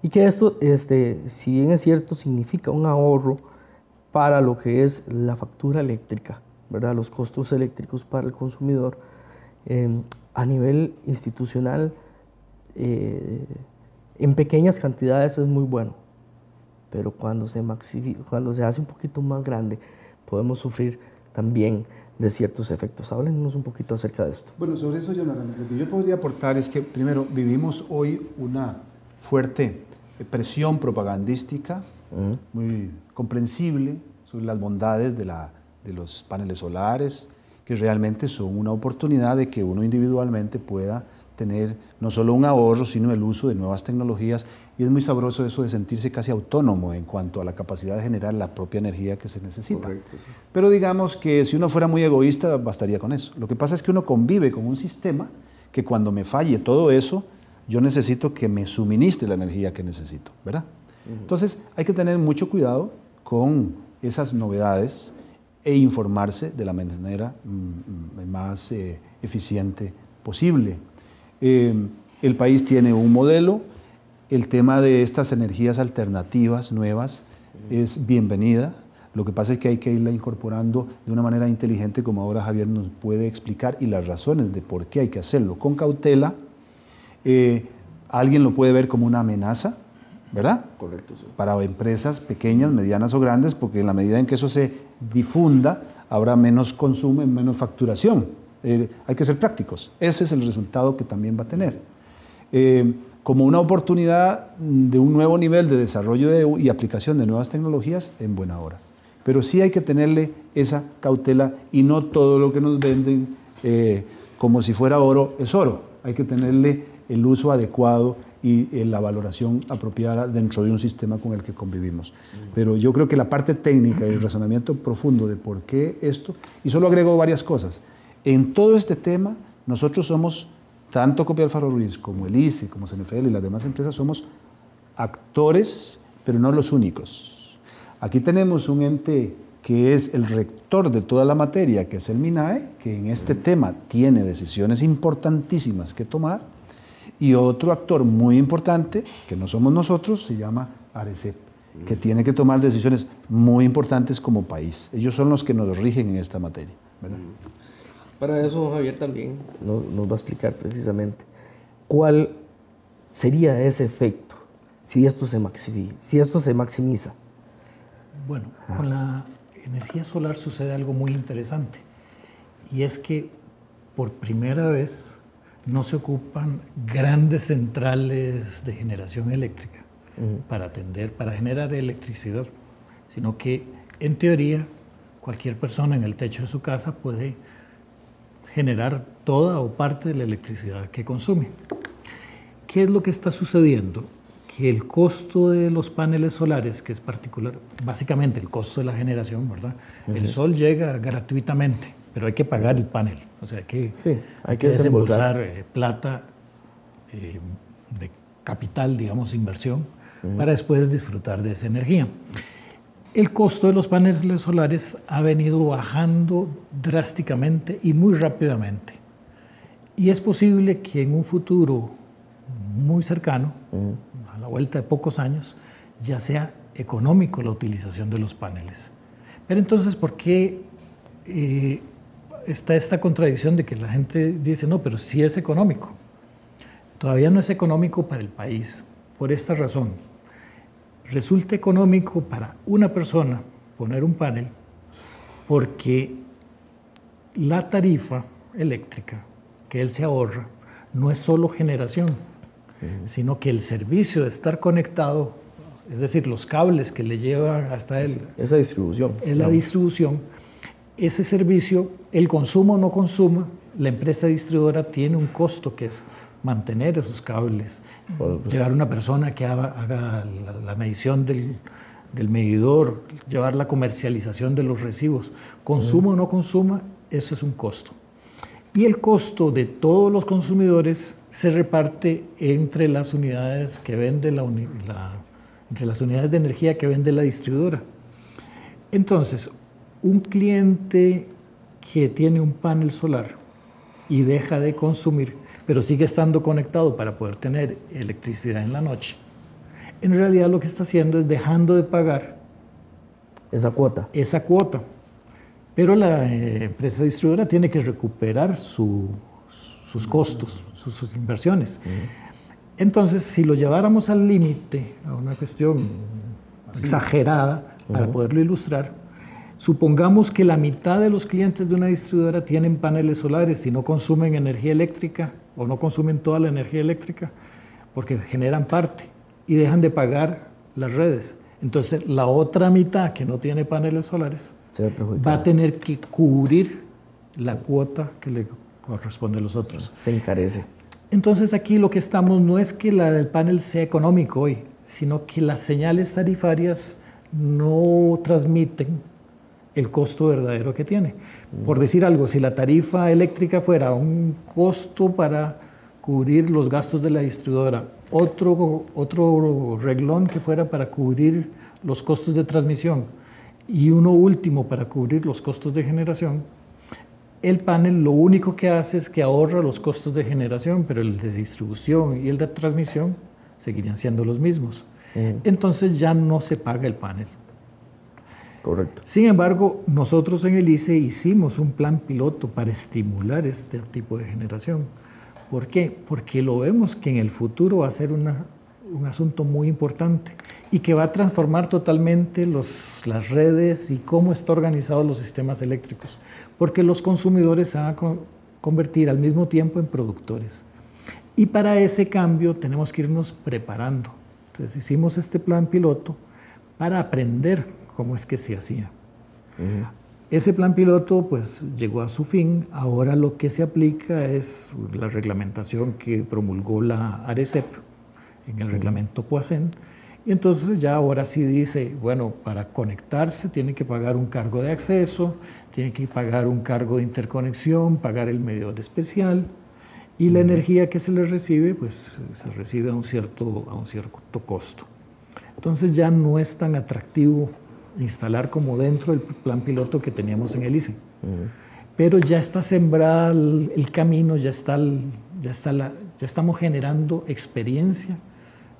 y que esto, si bien es cierto, significa un ahorro para lo que es la factura eléctrica, ¿verdad? Los costos eléctricos para el consumidor, a nivel institucional, en pequeñas cantidades es muy bueno, pero cuando se hace un poquito más grande, podemos sufrir también de ciertos efectos. Háblenos un poquito acerca de esto. Bueno, sobre eso, Jonathan, lo que yo podría aportar es que, primero, vivimos hoy una fuerte presión propagandística, muy comprensible, sobre las bondades de los paneles solares, que realmente son una oportunidad de que uno individualmente pueda tener no solo un ahorro, sino el uso de nuevas tecnologías, y es muy sabroso eso de sentirse casi autónomo en cuanto a la capacidad de generar la propia energía que se necesita. Correcto, sí. Pero digamos que si uno fuera muy egoísta, bastaría con eso. Lo que pasa es que uno convive con un sistema que cuando me falle todo eso, yo necesito que me suministre la energía que necesito, ¿verdad? Entonces hay que tener mucho cuidado con esas novedades e informarse de la manera más eficiente posible. El país tiene un modelo, el tema de estas energías alternativas nuevas es bienvenida, lo que pasa es que hay que irla incorporando de una manera inteligente, como ahora Javier nos puede explicar, y las razones de por qué hay que hacerlo con cautela. Alguien lo puede ver como una amenaza, ¿verdad? Correcto, sí. Para empresas pequeñas, medianas o grandes, porque en la medida en que eso se difunda, habrá menos consumo y menos facturación. Hay que ser prácticos. Ese es el resultado que también va a tener. Como una oportunidad de un nuevo nivel de desarrollo y aplicación de nuevas tecnologías en buena hora. Pero sí hay que tenerle esa cautela y no todo lo que nos venden como si fuera oro es oro. Hay que tenerle el uso adecuado y la valoración apropiada dentro de un sistema con el que convivimos. Pero yo creo que la parte técnica y el razonamiento profundo de por qué esto, y solo agrego varias cosas. En todo este tema, nosotros somos, tanto Copia Alfaro Ruiz como el ICE, como CNFL y las demás empresas, somos actores, pero no los únicos. Aquí tenemos un ente que es el rector de toda la materia, que es el MINAE, que en este tema tiene decisiones importantísimas que tomar, y otro actor muy importante, que no somos nosotros, se llama ARECEP, que tiene que tomar decisiones muy importantes como país. Ellos son los que nos rigen en esta materia, ¿verdad? Para eso Javier también nos va a explicar precisamente cuál sería ese efecto si esto se maximiza. Bueno, con la energía solar sucede algo muy interesante, y es que por primera vez no se ocupan grandes centrales de generación eléctrica para generar electricidad, sino que en teoría cualquier persona en el techo de su casa puede generar toda o parte de la electricidad que consume. ¿Qué es lo que está sucediendo? Que el costo de los paneles solares, que es particular, básicamente el costo de la generación, ¿verdad? El sol llega gratuitamente, pero hay que pagar el panel. O sea, hay que desembolsar plata de capital, digamos, inversión, para después disfrutar de esa energía. El costo de los paneles solares ha venido bajando drásticamente y muy rápidamente. Y es posible que en un futuro muy cercano, a la vuelta de pocos años, ya sea económico la utilización de los paneles. Pero entonces, ¿por qué está esta contradicción de que la gente dice, no, pero sí es económico? Todavía no es económico para el país, por esta razón. Resulta económico para una persona poner un panel porque la tarifa eléctrica que él se ahorra no es solo generación, sino que el servicio de estar conectado, es decir, los cables que le llevan hasta él, esa distribución. Es la distribución. Ese servicio, el consumo o no consuma, la empresa distribuidora tiene un costo que es mantener esos cables, llevar una persona que haga la medición del medidor, llevar la comercialización de los recibos. Consuma o no consuma, eso es un costo. Y el costo de todos los consumidores se reparte entre las unidades que vende entre las unidades de energía que vende la distribuidora. Entonces, un cliente que tiene un panel solar y deja de consumir, pero sigue estando conectado para poder tener electricidad en la noche, en realidad lo que está haciendo es dejando de pagar esa cuota. Pero la empresa distribuidora tiene que recuperar sus costos, sus inversiones. Entonces, si lo lleváramos al límite, a una cuestión exagerada, para poderlo ilustrar, Supongamos que la mitad de los clientes de una distribuidora tienen paneles solares y no consumen energía eléctrica o no consumen toda la energía eléctrica porque generan parte y dejan de pagar las redes. Entonces, la otra mitad que no tiene paneles solares va a tener que cubrir la cuota que le corresponde a los otros. Se encarece. Entonces, aquí lo que estamos no es que la del panel sea económico hoy, sino que las señales tarifarias no transmiten el costo verdadero que tiene. Por decir algo, si la tarifa eléctrica fuera un costo para cubrir los gastos de la distribuidora, otro reglón que fuera para cubrir los costos de transmisión y uno último para cubrir los costos de generación, el panel lo único que hace es que ahorra los costos de generación, pero el de distribución y el de transmisión seguirían siendo los mismos. Entonces ya no se paga el panel. Correcto. Sin embargo, nosotros en el ICE hicimos un plan piloto para estimular este tipo de generación. ¿Por qué? Porque lo vemos que en el futuro va a ser un asunto muy importante y que va a transformar totalmente las redes y cómo están organizados los sistemas eléctricos, porque los consumidores se van a convertir al mismo tiempo en productores. Y para ese cambio tenemos que irnos preparando. Entonces hicimos este plan piloto para aprender cómo es que se hacía. Ese plan piloto pues llegó a su fin. Ahora lo que se aplica es la reglamentación que promulgó la ARECEP en el reglamento POACEN. Y entonces ya ahora sí dice, bueno, para conectarse tiene que pagar un cargo de acceso, tiene que pagar un cargo de interconexión, pagar el medidor especial y la energía que se le recibe pues se recibe a un cierto costo. Entonces ya no es tan atractivo instalar como dentro del plan piloto que teníamos en el ICE. Pero ya está sembrada el camino, ya estamos generando experiencia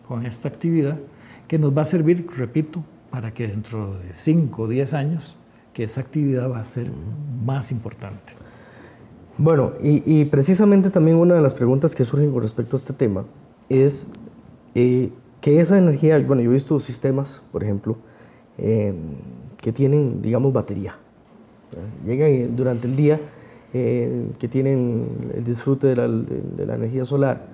con esta actividad que nos va a servir, repito, para que dentro de 5 o 10 años que esa actividad va a ser más importante. Bueno, y precisamente también una de las preguntas que surgen con respecto a este tema es que esa energía, bueno, yo he visto sistemas, por ejemplo, que tienen, digamos, batería. Llegan durante el día, que tienen el disfrute de la energía solar,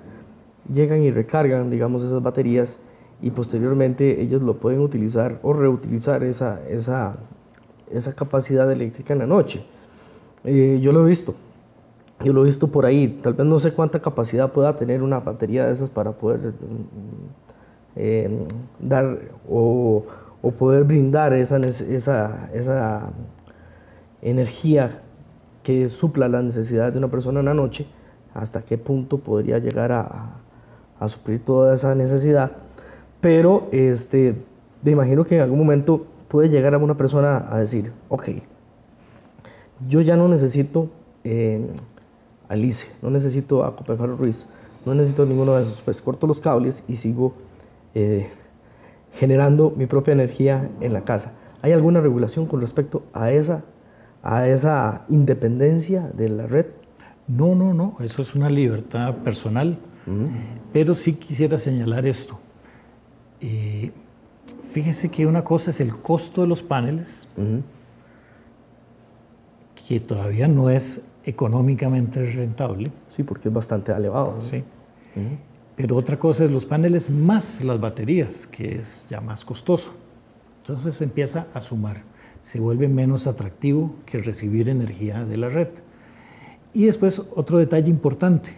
llegan y recargan, digamos, esas baterías y posteriormente ellos lo pueden utilizar o reutilizar esa capacidad eléctrica en la noche. Yo lo he visto por ahí. Tal vez no sé cuánta capacidad pueda tener una batería de esas para poder dar o poder brindar esa energía que supla las necesidades de una persona en la noche, hasta qué punto podría llegar a suplir toda esa necesidad. Pero me imagino que en algún momento puede llegar a una persona a decir, ok, yo ya no necesito a LICE, no necesito a Copefaro Ruiz, no necesito ninguno de esos, pues corto los cables y sigo generando mi propia energía en la casa. ¿Hay alguna regulación con respecto a esa independencia de la red? No, eso es una libertad personal, pero sí quisiera señalar esto. Fíjense que una cosa es el costo de los paneles, que todavía no es económicamente rentable. Sí, porque es bastante elevado, ¿no? Sí. Pero otra cosa es los paneles más las baterías, que es ya más costoso. Entonces se empieza a sumar. Se vuelve menos atractivo que recibir energía de la red. Y después otro detalle importante.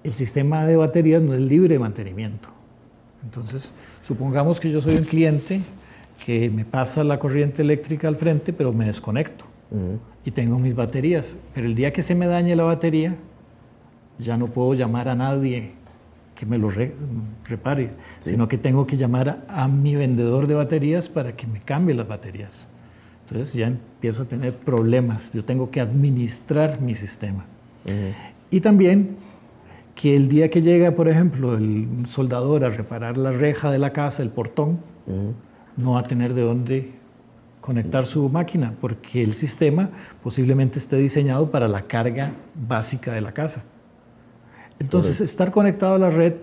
El sistema de baterías no es libre de mantenimiento. Entonces, supongamos que yo soy un cliente que me pasa la corriente eléctrica al frente, pero me desconecto y tengo mis baterías. Pero el día que se me dañe la batería, ya no puedo llamar a nadie que me lo repare, sino que tengo que llamar a mi vendedor de baterías para que me cambie las baterías. Entonces ya empiezo a tener problemas. Yo tengo que administrar mi sistema. Y también que el día que llega, por ejemplo, el soldador a reparar la reja de la casa, el portón, no va a tener de dónde conectar su máquina, porque el sistema posiblemente esté diseñado para la carga básica de la casa. Entonces, estar conectado a la red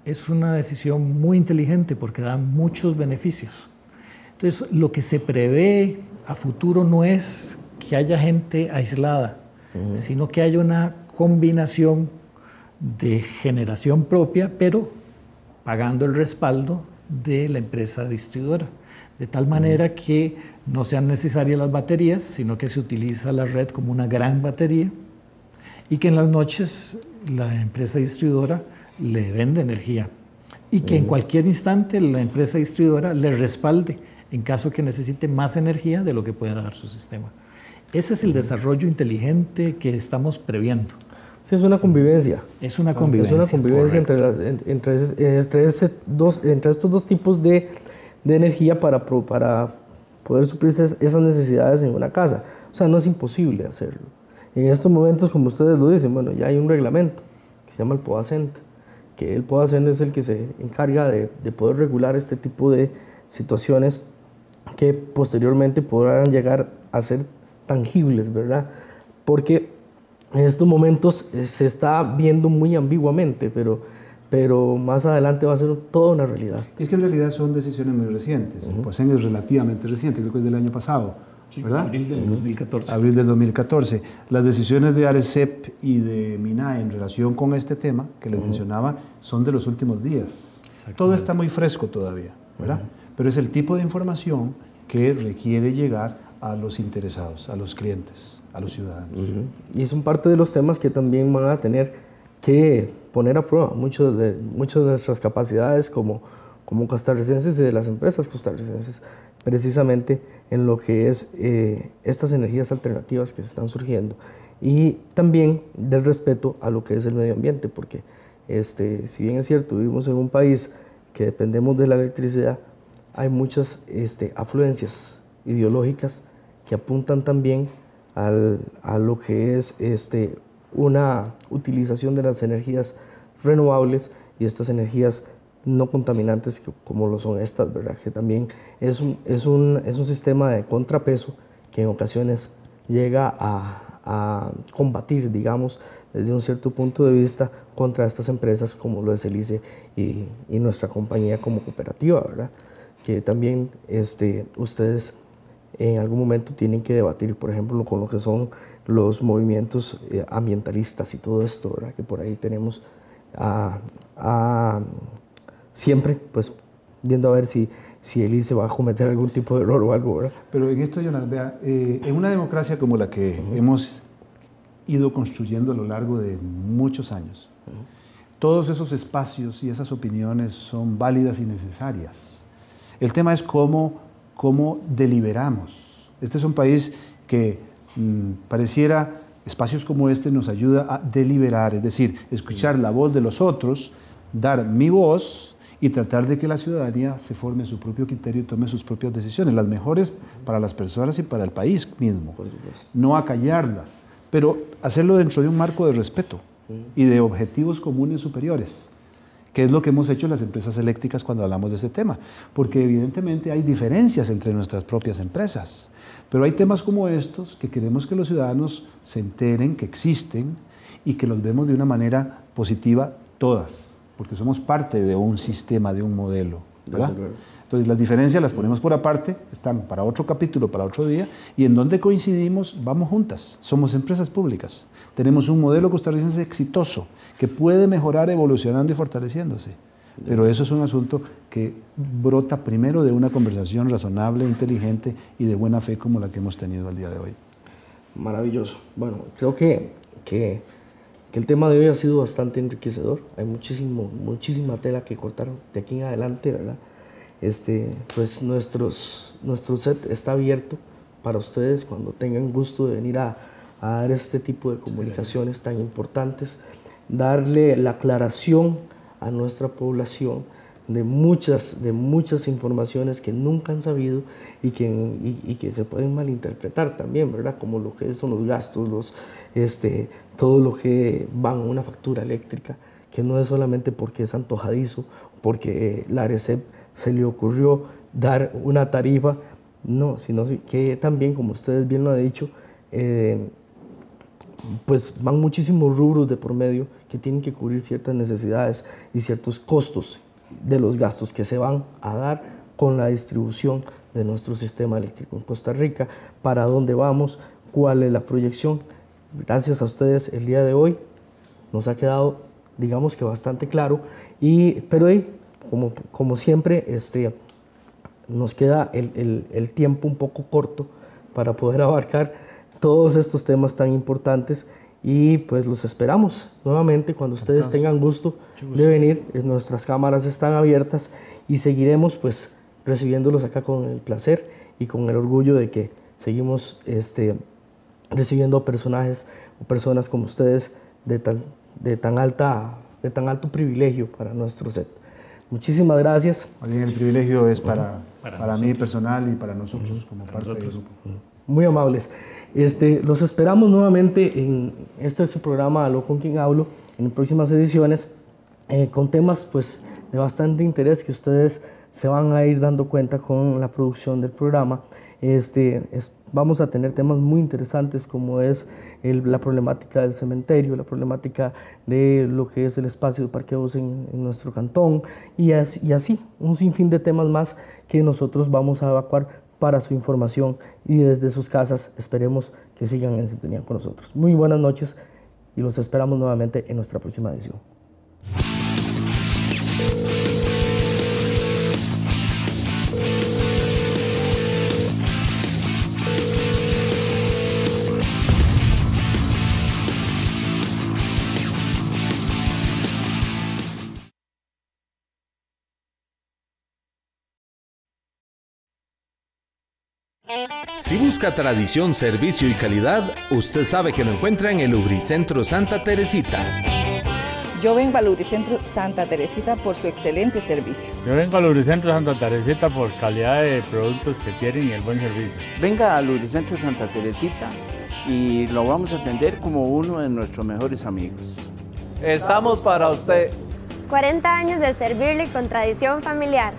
es una decisión muy inteligente porque da muchos beneficios. Entonces, lo que se prevé a futuro no es que haya gente aislada, sino que haya una combinación de generación propia, pero pagando el respaldo de la empresa distribuidora. De tal manera que no sean necesarias las baterías, sino que se utiliza la red como una gran batería y que en las noches la empresa distribuidora le vende energía y que en cualquier instante la empresa distribuidora le respalde en caso que necesite más energía de lo que pueda dar su sistema. Ese es el desarrollo inteligente que estamos previendo. Sí, es una convivencia. Es una convivencia. Es una convivencia entre estos dos tipos de energía para poder suplirse esas necesidades en una casa. O sea, no es imposible hacerlo. En estos momentos, como ustedes lo dicen, bueno, ya hay un reglamento que se llama el POACENT, que el POACENT es el que se encarga de poder regular este tipo de situaciones que posteriormente podrán llegar a ser tangibles, ¿verdad? Porque en estos momentos se está viendo muy ambiguamente, pero más adelante va a ser toda una realidad. Es que en realidad son decisiones muy recientes. El POACENT es relativamente reciente, creo que es del año pasado, ¿verdad? Abril del 2014. Abril del 2014. Las decisiones de ARECEP y de MINAE en relación con este tema que les mencionaba son de los últimos días. Todo está muy fresco todavía, ¿verdad? Pero es el tipo de información que requiere llegar a los interesados, a los clientes, a los ciudadanos. Y son parte de los temas que también van a tener que poner a prueba muchas de nuestras capacidades como costarricenses y de las empresas costarricenses, precisamente en lo que es estas energías alternativas que se están surgiendo. Y también del respeto a lo que es el medio ambiente, porque si bien es cierto, vivimos en un país que dependemos de la electricidad, hay muchas afluencias ideológicas que apuntan también a lo que es una utilización de las energías renovables y estas energías no contaminantes como lo son estas, ¿verdad? Que también es un sistema de contrapeso que en ocasiones llega a combatir, digamos, desde un cierto punto de vista contra estas empresas como lo es el ICE y nuestra compañía como cooperativa, ¿verdad? Que también ustedes en algún momento tienen que debatir, por ejemplo, con lo que son los movimientos ambientalistas y todo esto, ¿verdad? Que por ahí tenemos siempre pues viendo a ver si el ICE va a cometer algún tipo de error o algo, ¿verdad? Pero en esto, Jonas, vea, en una democracia como la que hemos ido construyendo a lo largo de muchos años, todos esos espacios y esas opiniones son válidas y necesarias. El tema es cómo deliberamos. Este es un país que pareciera, espacios como este nos ayuda a deliberar, es decir, escuchar la voz de los otros, dar mi voz y tratar de que la ciudadanía se forme su propio criterio y tome sus propias decisiones, las mejores para las personas y para el país mismo. No acallarlas, pero hacerlo dentro de un marco de respeto y de objetivos comunes superiores, que es lo que hemos hecho en las empresas eléctricas cuando hablamos de este tema, porque evidentemente hay diferencias entre nuestras propias empresas, pero hay temas como estos que queremos que los ciudadanos se enteren que existen y que los vemos de una manera positiva todas, porque somos parte de un sistema, de un modelo, ¿verdad? Entonces las diferencias las ponemos por aparte, están para otro capítulo, para otro día, y en donde coincidimos, vamos juntas, somos empresas públicas, tenemos un modelo costarricense exitoso, que puede mejorar evolucionando y fortaleciéndose, pero eso es un asunto que brota primero de una conversación razonable, inteligente y de buena fe como la que hemos tenido al día de hoy. Maravilloso. Bueno, creo que el tema de hoy ha sido bastante enriquecedor, hay muchísima tela que cortar de aquí en adelante, ¿verdad? Pues nuestro set está abierto para ustedes cuando tengan gusto de venir a dar este tipo de comunicaciones tan importantes, darle la aclaración a nuestra población de muchas informaciones que nunca han sabido y que se pueden malinterpretar también, ¿verdad? Como lo que son los gastos, todo lo que va en una factura eléctrica, que no es solamente porque es antojadizo, porque la ARECEP se le ocurrió dar una tarifa, no, sino que también, como ustedes bien lo han dicho, pues van muchísimos rubros de por medio que tienen que cubrir ciertas necesidades y ciertos costos de los gastos que se van a dar con la distribución de nuestro sistema eléctrico en Costa Rica, para dónde vamos, cuál es la proyección. Gracias a ustedes el día de hoy nos ha quedado, digamos que bastante claro, pero como siempre nos queda el tiempo un poco corto para poder abarcar todos estos temas tan importantes, y pues los esperamos nuevamente cuando ustedes tengan gusto de venir. Nuestras cámaras están abiertas y seguiremos pues recibiéndolos acá con el placer y con el orgullo de que seguimos recibiendo personajes o personas como ustedes de tan alto privilegio para nuestro set. Muchísimas gracias. El privilegio es para mí personal y para nosotros como parte del grupo. Muy amables. Los esperamos nuevamente en su programa Hablo con quien hablo, en próximas ediciones, con temas pues de bastante interés que ustedes se van a ir dando cuenta con la producción del programa. Vamos a tener temas muy interesantes como es la problemática del cementerio, la problemática de lo que es el espacio de parqueos en nuestro cantón, y así un sinfín de temas más que nosotros vamos a evacuar para su información, y desde sus casas esperemos que sigan en sintonía con nosotros. Muy buenas noches y los esperamos nuevamente en nuestra próxima edición. Si busca tradición, servicio y calidad, usted sabe que lo encuentra en el Lubricentro Santa Teresita. Yo vengo al Lubricentro Santa Teresita por su excelente servicio. Yo vengo al Lubricentro Santa Teresita por calidad de productos que tienen y el buen servicio. Venga al Lubricentro Santa Teresita y lo vamos a atender como uno de nuestros mejores amigos. Estamos para usted. 40 años de servirle con tradición familiar.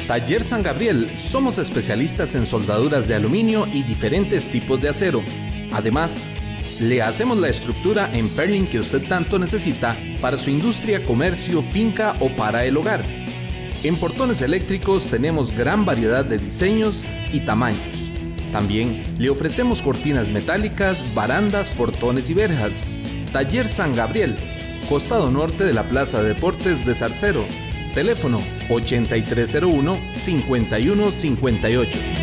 Taller San Gabriel, somos especialistas en soldaduras de aluminio y diferentes tipos de acero. Además, le hacemos la estructura en Perlin que usted tanto necesita para su industria, comercio, finca o para el hogar. En portones eléctricos tenemos gran variedad de diseños y tamaños. También le ofrecemos cortinas metálicas, barandas, portones y verjas. Taller San Gabriel, costado norte de la Plaza de Deportes de Zarcero. Teléfono 8301-5158.